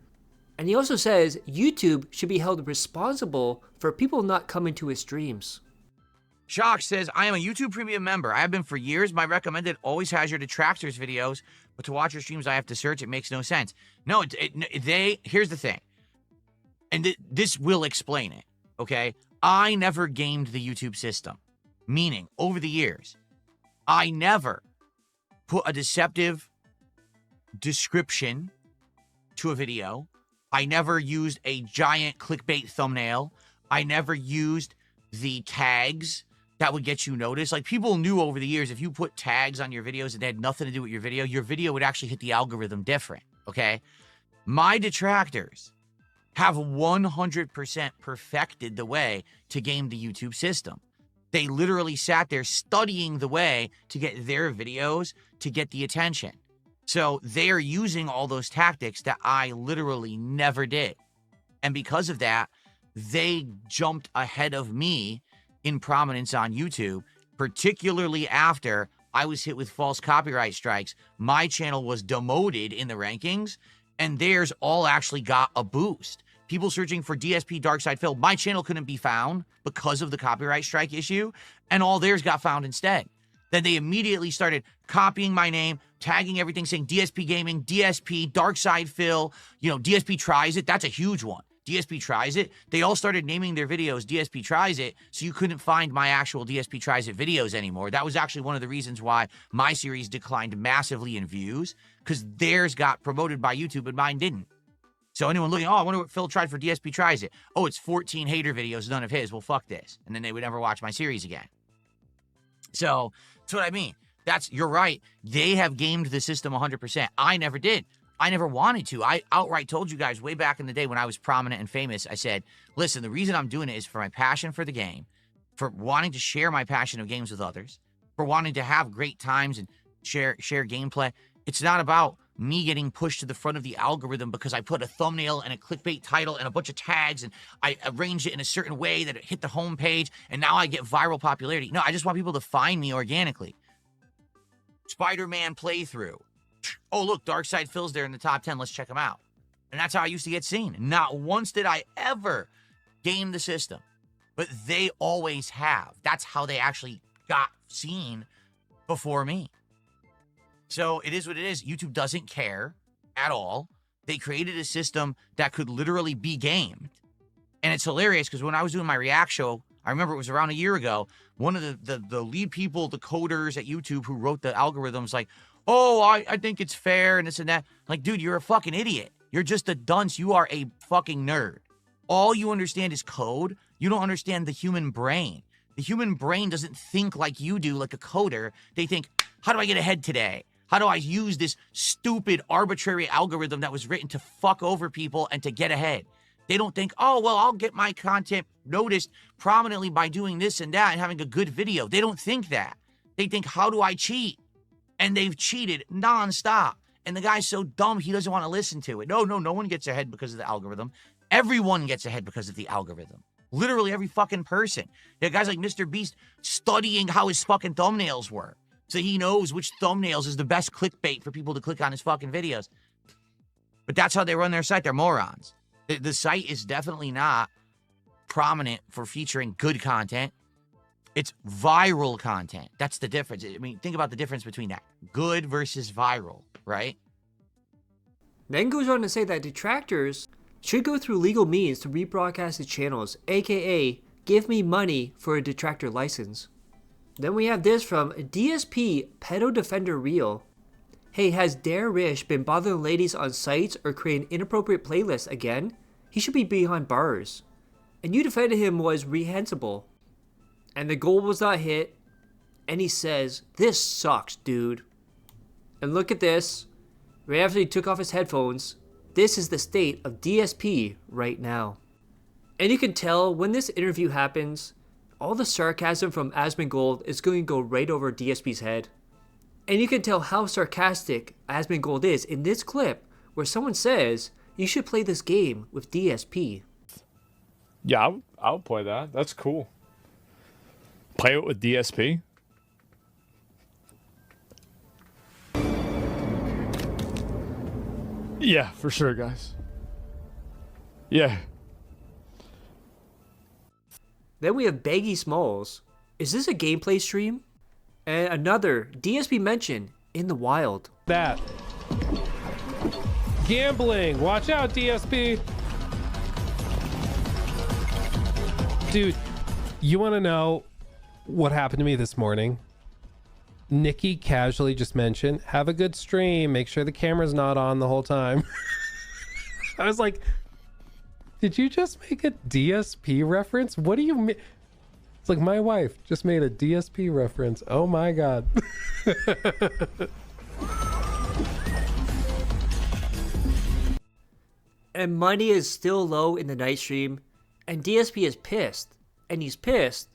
And he also says YouTube should be held responsible for people not coming to his streams. Shock says, I am a YouTube Premium member. I have been for years. My recommended always has your detractors videos, but to watch your streams, I have to search. It makes no sense. No, here's the thing. And this will explain it, okay? I never gamed the YouTube system. Meaning, over the years, I never put a deceptive description to a video. I never used a giant clickbait thumbnail. I never used the tags that would get you noticed. Like, people knew over the years, if you put tags on your videos and they had nothing to do with your video would actually hit the algorithm different, okay? My detractors have 100% perfected the way to game the YouTube system. They literally sat there studying the way to get their videos to get the attention. So they are using all those tactics that I literally never did. And because of that, they jumped ahead of me in prominence on YouTube, particularly after I was hit with false copyright strikes. My channel was demoted in the rankings, and theirs all actually got a boost. People searching for DSP Darkside Phil, my channel couldn't be found because of the copyright strike issue, and all theirs got found instead. Then they immediately started copying my name, tagging everything, saying DSP Gaming, DSP, Darkside Phil, you know, DSP Tries It. That's a huge one. DSP Tries It. They all started naming their videos DSP Tries It, so you couldn't find my actual DSP Tries It videos anymore. That was actually one of the reasons why my series declined massively in views, because theirs got promoted by YouTube and mine didn't. So anyone looking, oh, I wonder what Phil tried for DSP Tries It. Oh, it's 14 hater videos, none of his. Well, fuck this. And then they would never watch my series again. So that's what I mean. You're right. They have gamed the system 100%. I never did. I never wanted to. I outright told you guys way back in the day when I was prominent and famous, I said, listen, the reason I'm doing it is for my passion for the game, for wanting to share my passion of games with others, for wanting to have great times and share gameplay. It's not about me getting pushed to the front of the algorithm because I put a thumbnail and a clickbait title and a bunch of tags and I arranged it in a certain way that it hit the homepage and now I get viral popularity. No, I just want people to find me organically. Spider-Man playthrough. Oh, look, Darkside Phil's there in the top 10. Let's check him out. And that's how I used to get seen. Not once did I ever game the system, but they always have. That's how they actually got seen before me. So it is what it is. YouTube doesn't care at all. They created a system that could literally be gamed. And it's hilarious because when I was doing my React show, I remember it was around a year ago, one of the lead people, the coders at YouTube who wrote the algorithms like, oh, I think it's fair and this and that. Like, dude, you're a fucking idiot. You're just a dunce. You are a fucking nerd. All you understand is code. You don't understand the human brain. The human brain doesn't think like you do, like a coder. They think, how do I get ahead today? How do I use this stupid, arbitrary algorithm that was written to fuck over people and to get ahead? They don't think, oh, well, I'll get my content noticed prominently by doing this and that and having a good video. They don't think that. They think, how do I cheat? And they've cheated nonstop. And the guy's so dumb, he doesn't want to listen to it. No one gets ahead because of the algorithm. Everyone gets ahead because of the algorithm. Literally every fucking person. There are guys like Mr. Beast studying how his fucking thumbnails work. So he knows which thumbnails is the best clickbait for people to click on his fucking videos. But that's how they run their site. They're morons. The site is definitely not prominent for featuring good content, It's viral content. That's the difference. I mean, think about the difference between that. Good versus viral, right? Then goes on to say that detractors should go through legal means to rebroadcast his channels, aka give me money for a detractor license. Then we have this from DSP Pedo Defender Real. Hey, has DERICH been bothering ladies on sites or creating inappropriate playlists again? He should be behind bars. And you defended him was reprehensible. And the goal was not hit. And he says, this sucks, dude. And look at this. Right after he took off his headphones, this is the state of DSP right now. And you can tell when this interview happens, all the sarcasm from Asmongold is going to go right over DSP's head. And you can tell how sarcastic Asmongold is in this clip where someone says, you should play this game with DSP. Yeah, I'll play that. That's cool. Play it with DSP? Yeah, for sure, guys. Yeah. Then we have Baggy Smalls. Is this a gameplay stream? And another DSP mention in the wild. That. Gambling. Watch out, DSP. Dude, you want to know what happened to me this morning? Nikki casually just mentioned, have a good stream. Make sure the camera's not on the whole time. I was like, did you just make a DSP reference? What do you mean? It's like my wife just made a DSP reference. Oh my God. And money is still low in the night stream. And DSP is pissed. And he's pissed,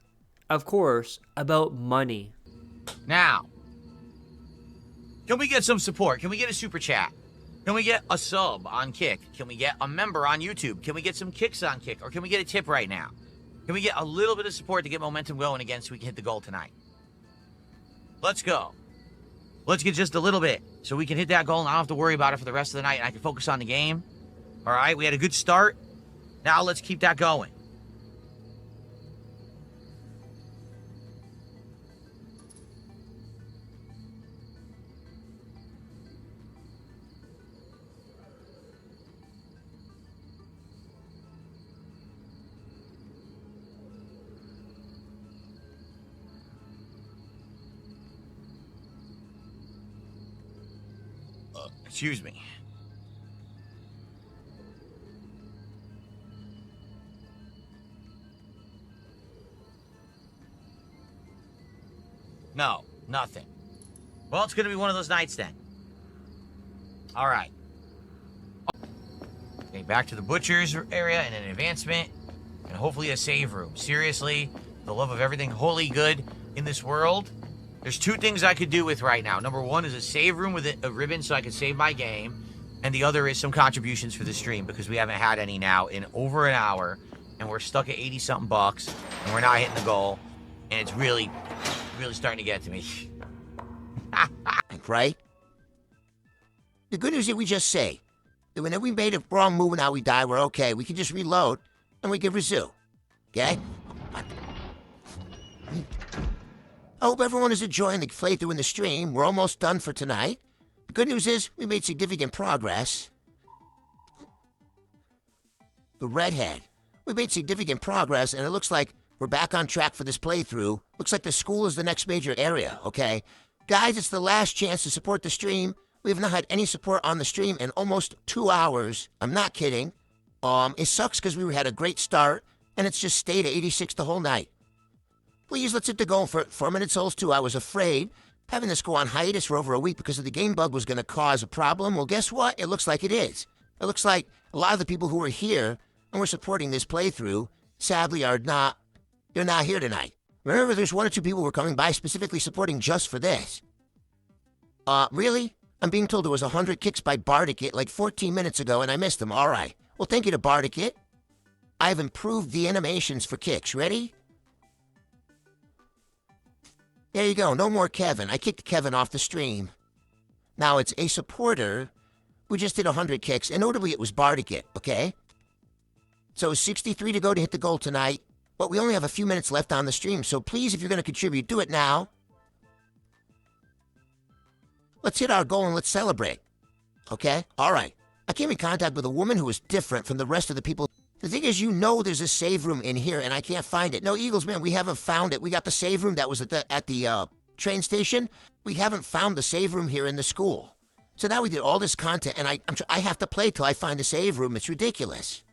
of course, about money. Now, can we get some support? Can we get a super chat? Can we get a sub on Kick? Can we get a member on YouTube? Can we get some kicks on Kick? Or can we get a tip right now? Can we get a little bit of support to get momentum going again so we can hit the goal tonight? Let's go. Let's get just a little bit so we can hit that goal and I don't have to worry about it for the rest of the night and I can focus on the game. All right, we had a good start. Now let's keep that going. Excuse me. No, nothing. Well, it's going to be one of those nights then. All right. Okay, back to the butcher's area and an advancement. And hopefully a save room. Seriously, the love of everything wholly good in this world. There's two things I could do with right now. Number one is a save room with a ribbon so I can save my game. And the other is some contributions for the stream because we haven't had any now in over an hour. And we're stuck at 80-something bucks. And we're not hitting the goal. And it's really starting to get to me. Right? The good news is we just say that whenever we made a wrong move and now we die, we're okay. We can just reload and we can resume. Okay? I hope everyone is enjoying the playthrough in the stream. We're almost done for tonight. The good news is we made significant progress. The redhead. We made significant progress, and it looks like we're back on track for this playthrough. Looks like the school is the next major area, okay? Guys, it's the last chance to support the stream. We have not had any support on the stream in almost 2 hours. I'm not kidding. It sucks because we had a great start, and it's just stayed at 86 the whole night. Please, let's hit the goal for 4-Minute Souls 2. I was afraid having this go on hiatus for over a week because of the game bug was going to cause a problem. Well, guess what? It looks like it is. It looks like a lot of the people who were here and were supporting this playthrough, sadly, they're not here tonight. Remember, there's 1 or 2 people who were coming by specifically supporting just for this. Really? I'm being told there was 100 kicks by Bardicate like 14 minutes ago, and I missed them. All right. Well, thank you to Bardicate. I've improved the animations for kicks. Ready? There you go. No more Kevin. I kicked Kevin off the stream. Now it's a supporter who just did 100 kicks, and notably it was Bardicate, okay? So 63 to go to hit the goal tonight. but we only have a few minutes left on the stream, so please, if you're going to contribute, do it now. Let's hit our goal and let's celebrate. Okay? All right. I came in contact with a woman who was different from the rest of the people. The thing is, you know there's a save room in here, and I can't find it. No, Eagles, man, we haven't found it. We got the save room that was at the train station. We haven't found the save room here in the school. So now we did all this content, and I have to play till I find the save room. It's ridiculous.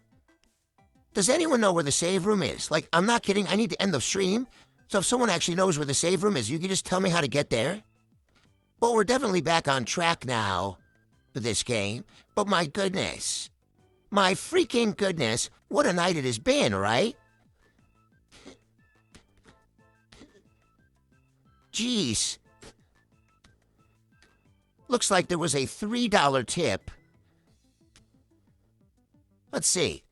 Does anyone know where the save room is? Like, I'm not kidding. I need to end the stream. So if someone actually knows where the save room is, you can just tell me how to get there. Well, we're definitely back on track now for this game. But my goodness. My freaking goodness. What a night it has been, right? Jeez. Looks like there was a $3 tip. Let's see.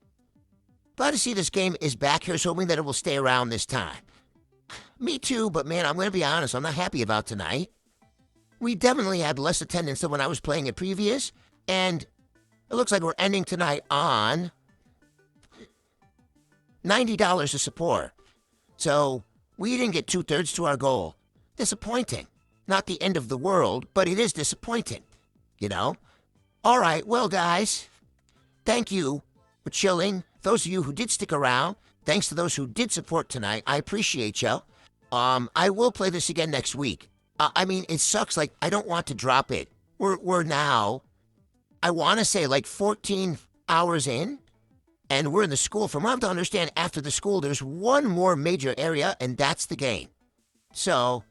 Glad to see this game is back here, so hoping that it will stay around this time. Me too, but man, I'm going to be honest, I'm not happy about tonight. We definitely had less attendance than when I was playing it previous, and it looks like we're ending tonight on $90 to support. So, we didn't get 2/3 to our goal. Disappointing. Not the end of the world, but it is disappointing. You know? Alright, well guys, thank you for chilling. Those of you who did stick around, thanks to those who did support tonight, I appreciate you. I will play this again next week. I mean, it sucks, like, I don't want to drop it. We're now, I want to say, like, 14 hours in, and we're in the school. From what I'm to understand, after the school, there's one more major area, and that's the game. So,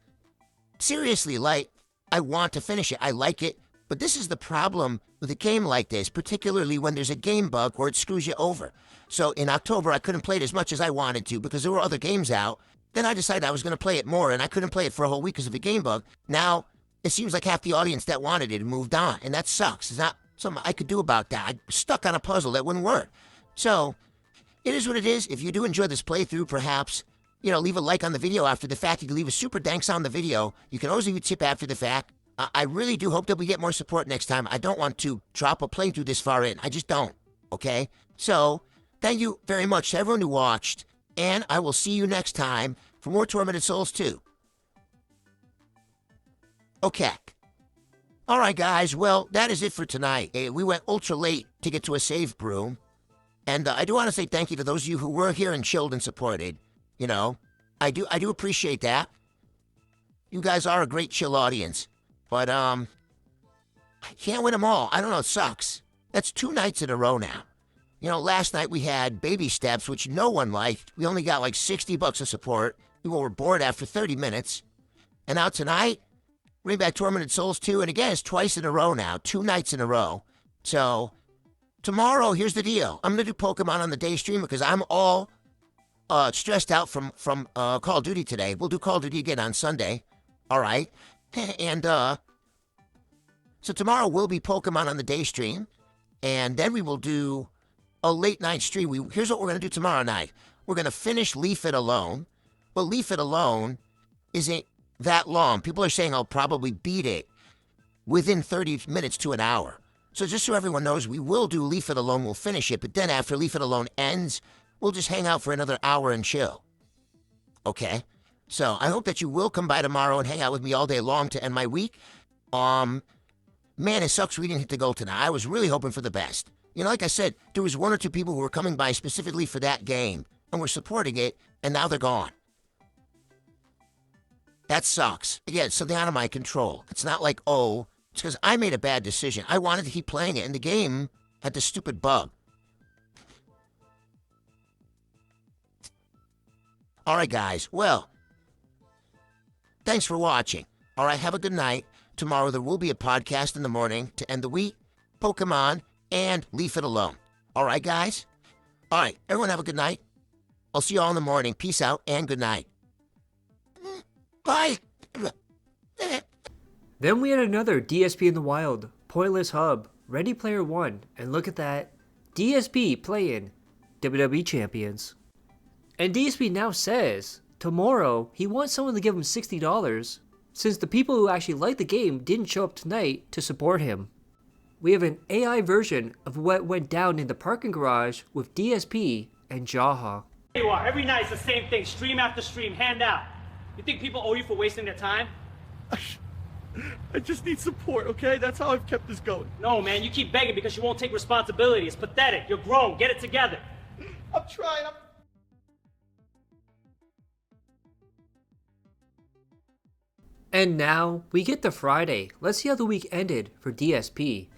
seriously, like, I want to finish it. I like it, but this is the problem with a game like this, particularly when there's a game bug where it screws you over. So in October, I couldn't play it as much as I wanted to because there were other games out. Then I decided I was going to play it more, and I couldn't play it for a whole week because of a game bug. Now, it seems like half the audience that wanted it moved on, and that sucks. There's not something I could do about that. I'm stuck on a puzzle that wouldn't work. So, it is what it is. If you do enjoy this playthrough, perhaps, you know, leave a like on the video after the fact. You can leave a super thanks on the video. You can always leave a tip after the fact. I really do hope that we get more support next time. I don't want to drop a playthrough this far in. I just don't, okay? So, thank you very much to everyone who watched, and I will see you next time for more Tormented Souls 2. Okay. All right, guys. Well, that is it for tonight. We went ultra late to get to a save room. And I do want to say thank you to those of you who were here and chilled and supported. You know, I do appreciate that. You guys are a great chill audience. But, I can't win them all. I don't know, it sucks. That's 2 nights in a row now. You know, last night we had Baby Steps, which no one liked. We only got like $60 of support. People were bored after 30 minutes. And now tonight, bring back Tormented Souls 2. And again, it's twice in a row now. 2 nights in a row. So, tomorrow, here's the deal. I'm going to do Pokemon on the day stream because I'm all stressed out from Call of Duty today. We'll do Call of Duty again on Sunday. All right. And, so tomorrow will be Pokemon on the day stream. And then we will do a late night stream. Here's what we're going to do tomorrow night. We're going to finish Leave It Alone. But Leave It Alone isn't that long. People are saying I'll probably beat it within 30 minutes to an hour. So just so everyone knows, we will do Leave It Alone. We'll finish it. But then after Leave It Alone ends, we'll just hang out for another hour and chill. Okay? So I hope that you will come by tomorrow and hang out with me all day long to end my week. Man, it sucks we didn't hit the goal tonight. I was really hoping for the best. You know, like I said, there was 1 or 2 people who were coming by specifically for that game and were supporting it, and now they're gone. That sucks. Again, it's something out of my control. It's not like, oh, it's because I made a bad decision. I wanted to keep playing it, and the game had this stupid bug. All right, guys. Well, thanks for watching. All right, have a good night. Tomorrow there will be a podcast in the morning to end the week, Pokemon, and Leave It Alone. All right, guys? All right, everyone have a good night. I'll see you all in the morning. Peace out and good night. Bye. Then we had another DSP in the Wild, Pointless Hub, Ready Player One, and look at that, DSP playing WWE Champions. And DSP now says, tomorrow, he wants someone to give him $60, since the people who actually like the game didn't show up tonight to support him. We have an AI version of what went down in the parking garage with DSP and Jaha. You are. Every night it's the same thing. Stream after stream, hand out. You think people owe you for wasting their time? I just need support, okay? That's how I've kept this going. No, man, you keep begging because you won't take responsibility. It's pathetic. You're grown. Get it together. I'm trying. And now we get to Friday. Let's see how the week ended for DSP.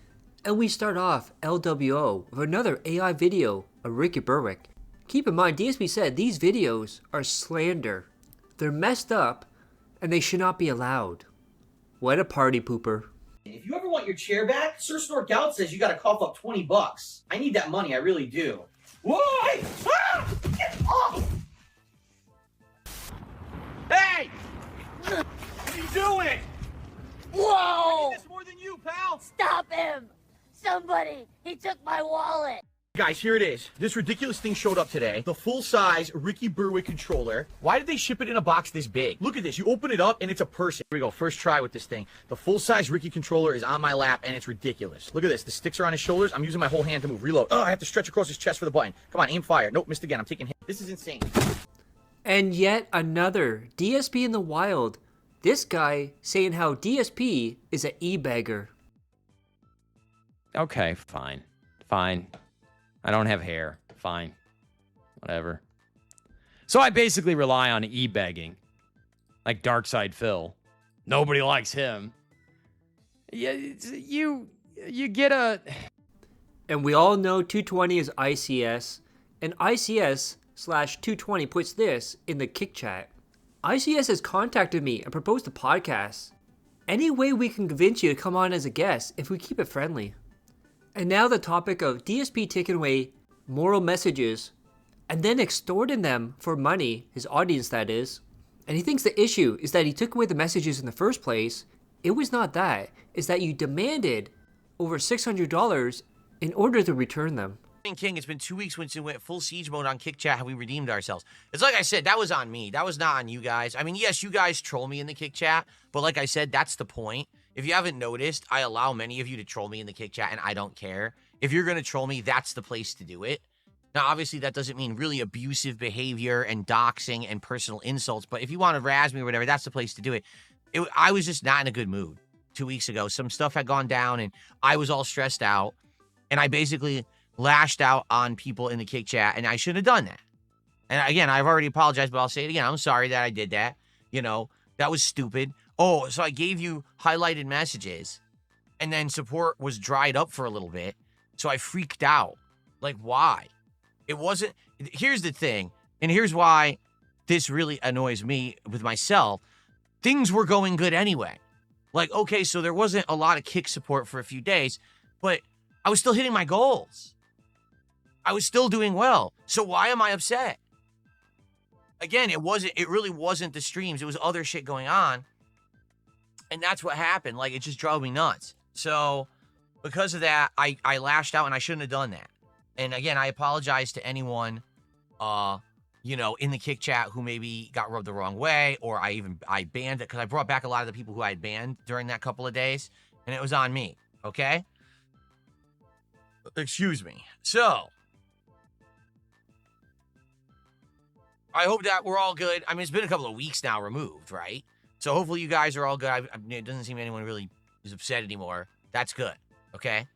And we start off LWO with another AI video of Ricky Berwick. Keep in mind, DSP said these videos are slander. They're messed up and they should not be allowed. What a party pooper. If you ever want your chair back, Sir Snort Gout says you gotta cough up $20. I need that money, I really do. Whoa! Hey! Ah! Get off! Hey! What are you doing? Whoa! I need this more than you, pal! Stop him! Somebody! He took my wallet! Guys, here it is. This ridiculous thing showed up today. The full-size Ricky Berwick controller. Why did they ship it in a box this big? Look at this. You open it up and it's a person. Here we go. First try with this thing. The full-size Ricky controller is on my lap and it's ridiculous. Look at this. The sticks are on his shoulders. I'm using my whole hand to move. Reload. Oh, I have to stretch across his chest for the button. Come on, aim fire. Nope, missed again. I'm taking hit. This is insane. And yet another DSP in the wild. This guy saying how DSP is an e-bagger. Okay, fine. Fine. I don't have hair. Fine. Whatever. So I basically rely on e-begging. Like Darkside Phil. Nobody likes him. Yeah, you get a... And we all know 220 is ICS. And ICS/220 puts this in the kick chat. ICS has contacted me and proposed a podcast. Any way we can convince you to come on as a guest if we keep it friendly. And now the topic of DSP taking away moral messages and then extorting them for money, his audience that is. And he thinks the issue is that he took away the messages in the first place. It was not that. It's that you demanded over $600 in order to return them. King, it's been 2 weeks since we went full siege mode on Kick Chat. Have we redeemed ourselves? It's like I said, that was on me. That was not on you guys. I mean, yes, you guys troll me in the Kick Chat, but like I said, that's the point. If you haven't noticed, I allow many of you to troll me in the Kick Chat, and I don't care. If you're going to troll me, that's the place to do it. Now, obviously, that doesn't mean really abusive behavior and doxing and personal insults, but if you want to razz me or whatever, that's the place to do it. I was just not in a good mood 2 weeks ago. Some stuff had gone down, and I was all stressed out, and I basically lashed out on people in the Kick Chat, and I shouldn't have done that. And again, I've already apologized, but I'll say it again. I'm sorry that I did that. You know, that was stupid. Oh, so I gave you highlighted messages, and then support was dried up for a little bit, so I freaked out. Like, why? It wasn't... Here's the thing, and here's why this really annoys me with myself. Things were going good anyway. Like, okay, so there wasn't a lot of kick support for a few days, but I was still hitting my goals. I was still doing well. So why am I upset? Again, it really wasn't the streams. It was other shit going on. And that's what happened. Like, it just drove me nuts. So because of that, I lashed out and I shouldn't have done that. And again, I apologize to anyone, you know, in the Kick Chat who maybe got rubbed the wrong way, or I banned it, because I brought back a lot of the people who I had banned during that couple of days, and it was on me, okay? Excuse me. So, I hope that we're all good. I mean, it's been a couple of weeks now removed, right? So hopefully you guys are all good. It doesn't seem anyone really is upset anymore. That's good, okay?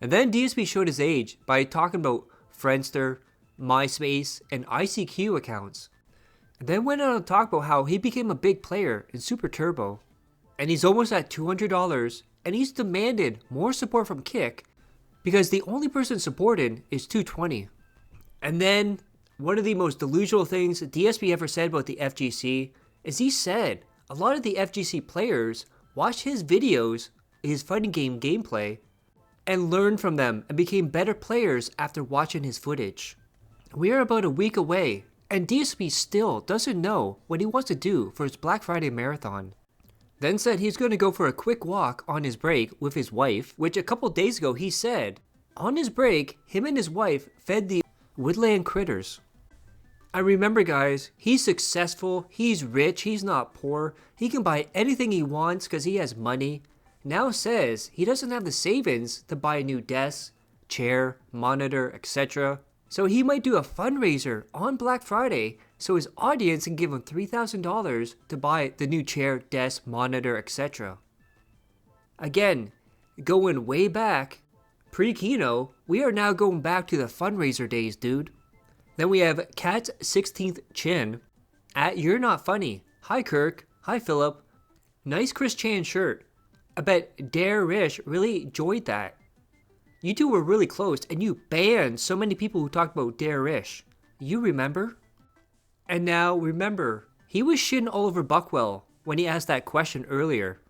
And then DSP showed his age by talking about Friendster, MySpace, and ICQ accounts. And then went on to talk about how he became a big player in Super Turbo. And he's almost at $200, and he's demanded more support from Kick because the only person supported is 220. And then one of the most delusional things DSP ever said about the FGC is he said a lot of the FGC players watched his videos, his fighting game gameplay, and learned from them and became better players after watching his footage. We are about a week away, and DSP still doesn't know what he wants to do for his Black Friday marathon. Then said he's going to go for a quick walk on his break with his wife, which a couple days ago he said on his break, him and his wife fed the woodland critters. I remember, guys, he's successful, he's rich, he's not poor, he can buy anything he wants because he has money. Now says he doesn't have the savings to buy a new desk, chair, monitor, etc. So he might do a fundraiser on Black Friday so his audience can give him $3,000 to buy the new chair, desk, monitor, etc. Again, going way back, pre-Kino, we are now going back to the fundraiser days, dude. Then we have Cat's 16th Chin at You're Not Funny. Hi Kirk. Hi Philip. Nice Chris Chan shirt. I bet DERICH really enjoyed that. You two were really close and you banned so many people who talked about DERICH. You remember? And now remember, he was shitting all over Buckwell when he asked that question earlier.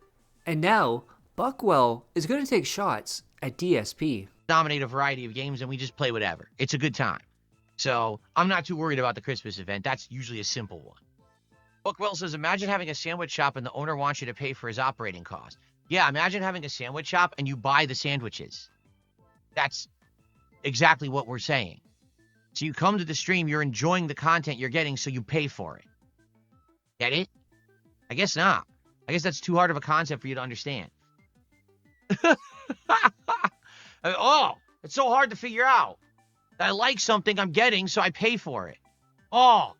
And now, Buckwell is going to take shots at DSP. Dominate a variety of games and we just play whatever. It's a good time. So I'm not too worried about the Christmas event. That's usually a simple one. Buckwell says, imagine having a sandwich shop and the owner wants you to pay for his operating cost. Yeah, imagine having a sandwich shop and you buy the sandwiches. That's exactly what we're saying. So you come to the stream, you're enjoying the content you're getting, so you pay for it. Get it? I guess not. I guess that's too hard of a concept for you to understand. Oh, it's so hard to figure out. I like something I'm getting, so I pay for it. Oh.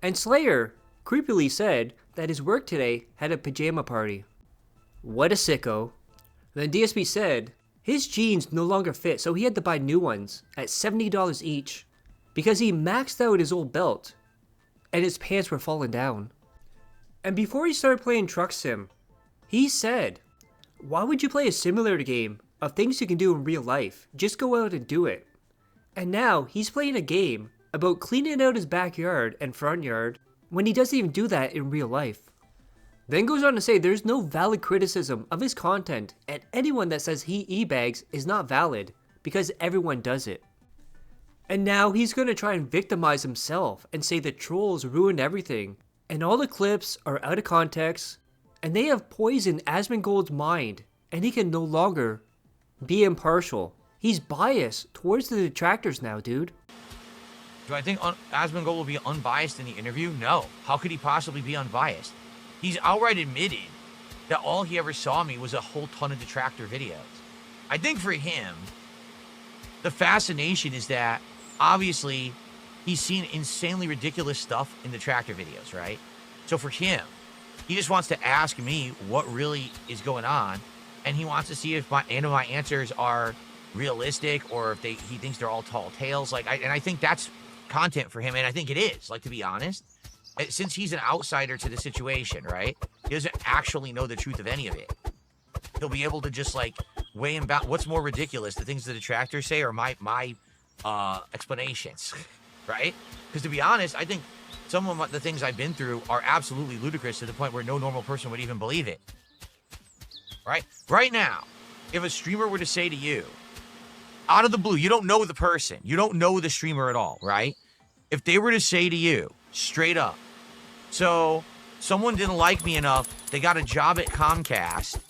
And Slayer creepily said that his work today had a pajama party. What a sicko. Then DSP said his jeans no longer fit, so he had to buy new ones at $70 each because he maxed out his old belt and his pants were falling down. And before he started playing Truck Sim, he said, why would you play a simulator game of things you can do in real life? Just go out and do it. And now he's playing a game about cleaning out his backyard and front yard when he doesn't even do that in real life. Then goes on to say there's no valid criticism of his content and anyone that says he e-bags is not valid because everyone does it. And now he's going to try and victimize himself and say the trolls ruined everything and all the clips are out of context and they have poisoned Asmongold's mind and he can no longer be impartial. He's biased towards the detractors now, dude. Do I think Asmongold will be unbiased in the interview? No. How could he possibly be unbiased? He's outright admitted that all he ever saw me was a whole ton of detractor videos. I think for him, the fascination is that obviously he's seen insanely ridiculous stuff in detractor videos, right? So for him, he just wants to ask me what really is going on, and he wants to see if my answers are realistic or if he thinks they're all tall tales. And I think that's content for him, and I think it is. Like, to be honest, since he's an outsider to the situation, right? He doesn't actually know the truth of any of it. He'll be able to just weigh him back. What's more ridiculous, the things the detractors say or my explanations, right? Because to be honest, I think some of the things I've been through are absolutely ludicrous to the point where no normal person would even believe it. Right? Right now, if a streamer were to say to you, out of the blue, you don't know the person, you don't know the streamer at all, right? If they were to say to you, straight up, so someone didn't like me enough, they got a job at Comcast,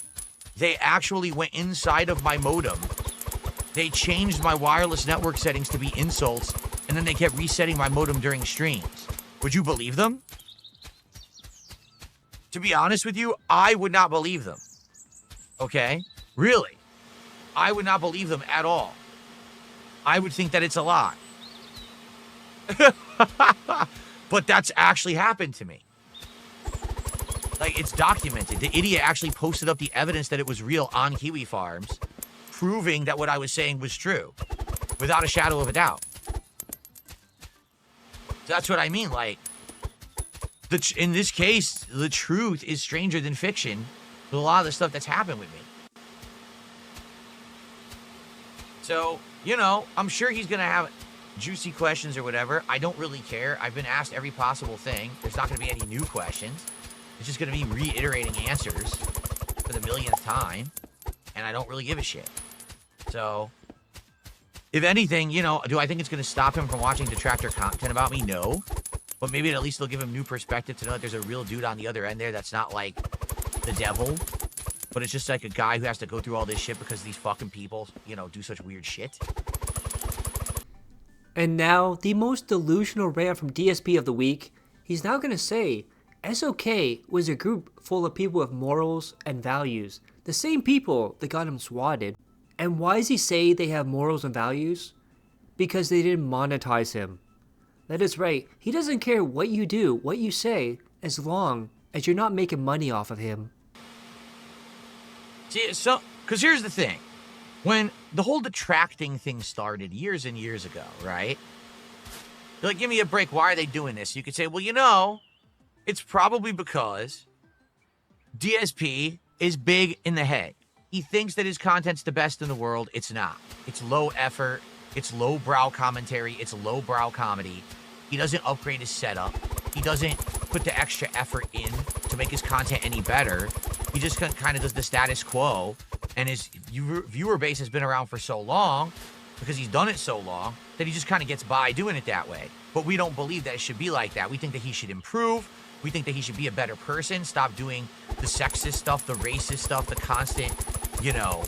they actually went inside of my modem, they changed my wireless network settings to be insults, and then they kept resetting my modem during streams. Would you believe them? To be honest with you, I would not believe them. Okay? Really. I would not believe them at all. I would think that it's a lie. But that's actually happened to me. It's documented. The idiot actually posted up the evidence that it was real on Kiwi Farms, proving that what I was saying was true, without a shadow of a doubt. So that's what I mean. In this case, the truth is stranger than fiction with a lot of the stuff that's happened with me. So, I'm sure he's going to have juicy questions or whatever. I don't really care. I've been asked every possible thing. There's not going to be any new questions. It's just going to be reiterating answers for the millionth time. And I don't really give a shit. So, if anything, do I think it's going to stop him from watching detractor content about me? No. But maybe at least they'll give him new perspective to know that there's a real dude on the other end there that's not like the devil. But it's just like a guy who has to go through all this shit because these fucking people, do such weird shit. And now, the most delusional rant from DSP of the week. He's now going to say, SOK was a group full of people with morals and values. The same people that got him swatted. And why does he say they have morals and values? Because they didn't monetize him. That is right. He doesn't care what you do, what you say, as long as you're not making money off of him. See, so, because here's the thing. When the whole detracting thing started years and years ago, right? They're like, give me a break. Why are they doing this? You could say, well, you know, it's probably because DSP is big in the head. He thinks that his content's the best in the world. It's not. It's low effort. It's low brow commentary. It's low brow comedy. He doesn't upgrade his setup. He doesn't put the extra effort in to make his content any better. He just kind of does the status quo. And his viewer base has been around for so long, because he's done it so long, that he just kind of gets by doing it that way. But we don't believe that it should be like that. We think that he should improve. We think that he should be a better person. Stop doing the sexist stuff, the racist stuff, the constant, you know,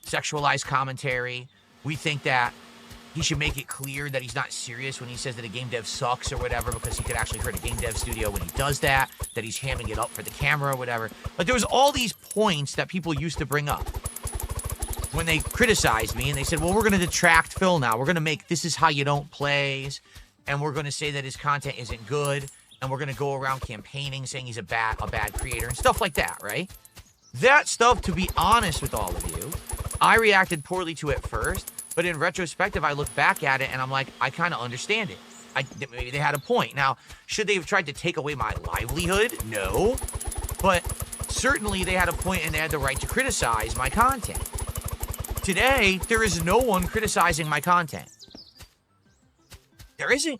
sexualized commentary. We think that he should make it clear that he's not serious when he says that a game dev sucks or whatever, because he could actually hurt a game dev studio when he does that he's hamming it up for the camera or whatever. Like, there was all these points that people used to bring up when they criticized me, and they said, well, we're going to detract Phil now. We're going to make this is how you don't plays, and we're going to say that his content isn't good, and we're going to go around campaigning saying he's a bad creator and stuff like that, right? That stuff, to be honest with all of you, I reacted poorly to it first, but in retrospective, I look back at it and I'm like, I kind of understand it. Maybe they had a point. Now, should they have tried to take away my livelihood? No. But certainly they had a point and they had the right to criticize my content. Today, there is no one criticizing my content. There isn't.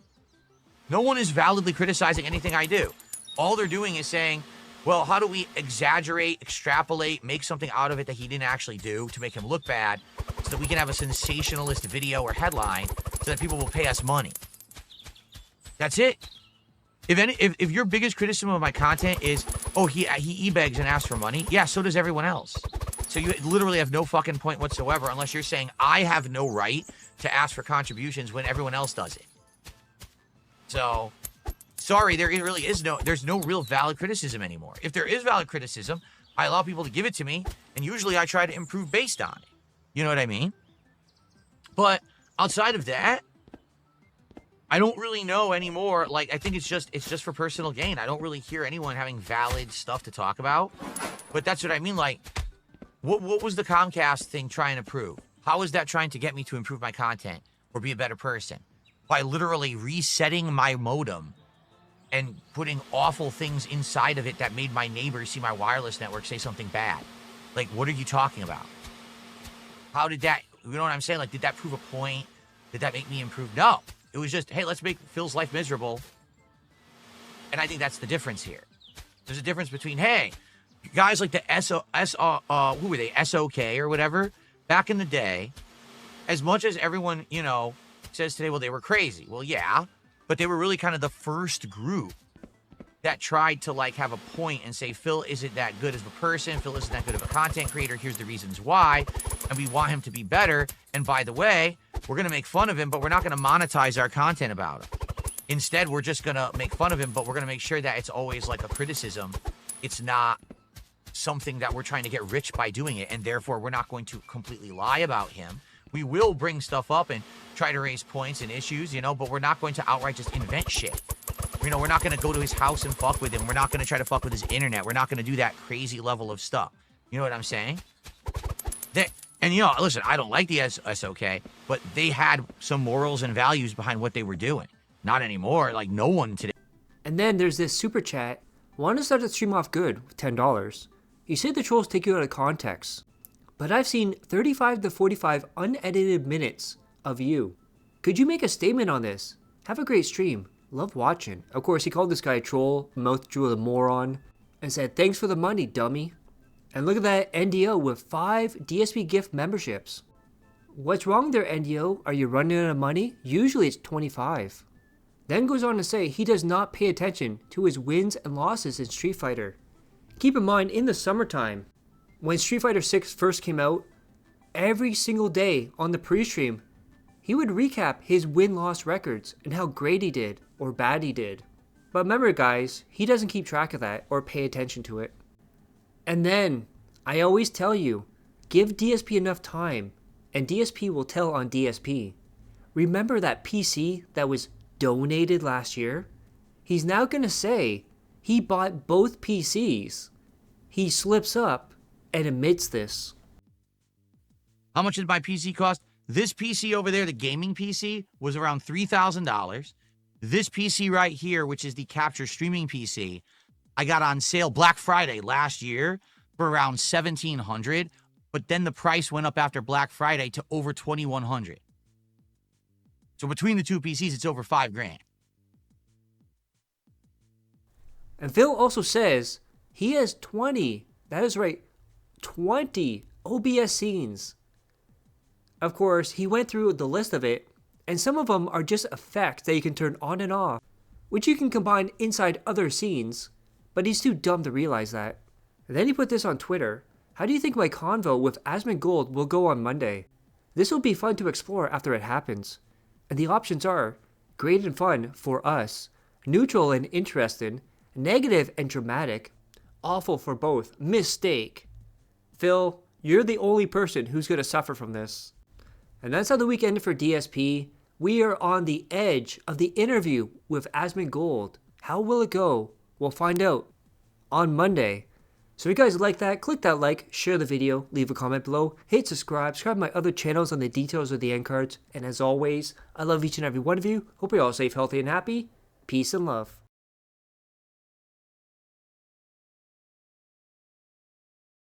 No one is validly criticizing anything I do. All they're doing is saying, well, how do we exaggerate, extrapolate, make something out of it that he didn't actually do to make him look bad, so that we can have a sensationalist video or headline so that people will pay us money. That's it. If your biggest criticism of my content is, oh, he e-begs and asks for money, yeah, so does everyone else. So you literally have no fucking point whatsoever unless you're saying I have no right to ask for contributions when everyone else does it. So, sorry, there's no real valid criticism anymore. If there is valid criticism, I allow people to give it to me, and usually I try to improve based on it. You know what I mean? But outside of that, I don't really know anymore. Like, I think it's just for personal gain. I don't really hear anyone having valid stuff to talk about. But that's what I mean. Like, what was the Comcast thing trying to prove? How is that trying to get me to improve my content or be a better person? By literally resetting my modem and putting awful things inside of it that made my neighbors see my wireless network say something bad. Like, what are you talking about? How did that, you know what I'm saying? Like, did that prove a point? Did that make me improve? No. It was just, hey, let's make Phil's life miserable. And I think that's the difference here. There's a difference between, hey, guys like the who were they? SOK or whatever. Back in the day, as much as everyone, you know, says today, well, they were crazy. Well, yeah, but they were really kind of the first group that tried to, like, have a point and say, Phil isn't that good as a person. Phil isn't that good of a content creator. Here's the reasons why. And we want him to be better. And by the way, we're going to make fun of him, but we're not going to monetize our content about him. Instead, we're just going to make fun of him, but we're going to make sure that it's always like a criticism. It's not something that we're trying to get rich by doing it. And therefore, we're not going to completely lie about him. We will bring stuff up and try to raise points and issues, you know, but we're not going to outright just invent shit. You know, we're not going to go to his house and fuck with him. We're not going to try to fuck with his internet. We're not going to do that crazy level of stuff. You know what I'm saying? And, you know, listen, I don't like the SOK, but they had some morals and values behind what they were doing. Not anymore. Like, no one today. And then there's this super chat. Want to start the stream off good with $10. You say the trolls take you out of context, but I've seen 35 to 45 unedited minutes of you. Could you make a statement on this? Have a great stream. Love watching. Of course, he called this guy a troll, mouth drew a moron, and said, thanks for the money, dummy. And look at that NDO with 5 DSP gift memberships. What's wrong there, NDO? Are you running out of money? Usually it's 25. Then goes on to say he does not pay attention to his wins and losses in Street Fighter. Keep in mind, in the summertime, when Street Fighter 6 first came out, every single day on the pre-stream, he would recap his win-loss records and how great he did or bad he did. But remember, guys, he doesn't keep track of that or pay attention to it. And then, I always tell you, Give DSP enough time, and DSP will tell on DSP. Remember that PC that was donated last year? He's now going to say he bought both PCs. He slips up and admits this. How much did my PC cost? This PC over there, the gaming PC, was around $3,000. This PC right here, which is the capture streaming PC, I got on sale Black Friday last year for around $1,700, but then the price went up after Black Friday to over $2,100. So between the two PCs, it's over $5,000. And Phil also says he has 20, that is right, 20 OBS scenes. Of course, he went through the list of it, and some of them are just effects that you can turn on and off, which you can combine inside other scenes, but he's too dumb to realize that. And then he put this on Twitter. How do you think my convo with Asmongold will go on Monday? This will be fun to explore after it happens. And the options are great and fun for us, neutral and interesting, negative and dramatic, awful for both, mistake. Phil, you're the only person who's going to suffer from this. And that's how the week ended for DSP. We are on the edge of the interview with Asmongold. How will it go? We'll find out on Monday. So if you guys like that, click that like, share the video, leave a comment below, hit subscribe to my other channels on the details of the end cards. And as always, I love each and every one of you. Hope you're all safe, healthy, and happy. Peace and love.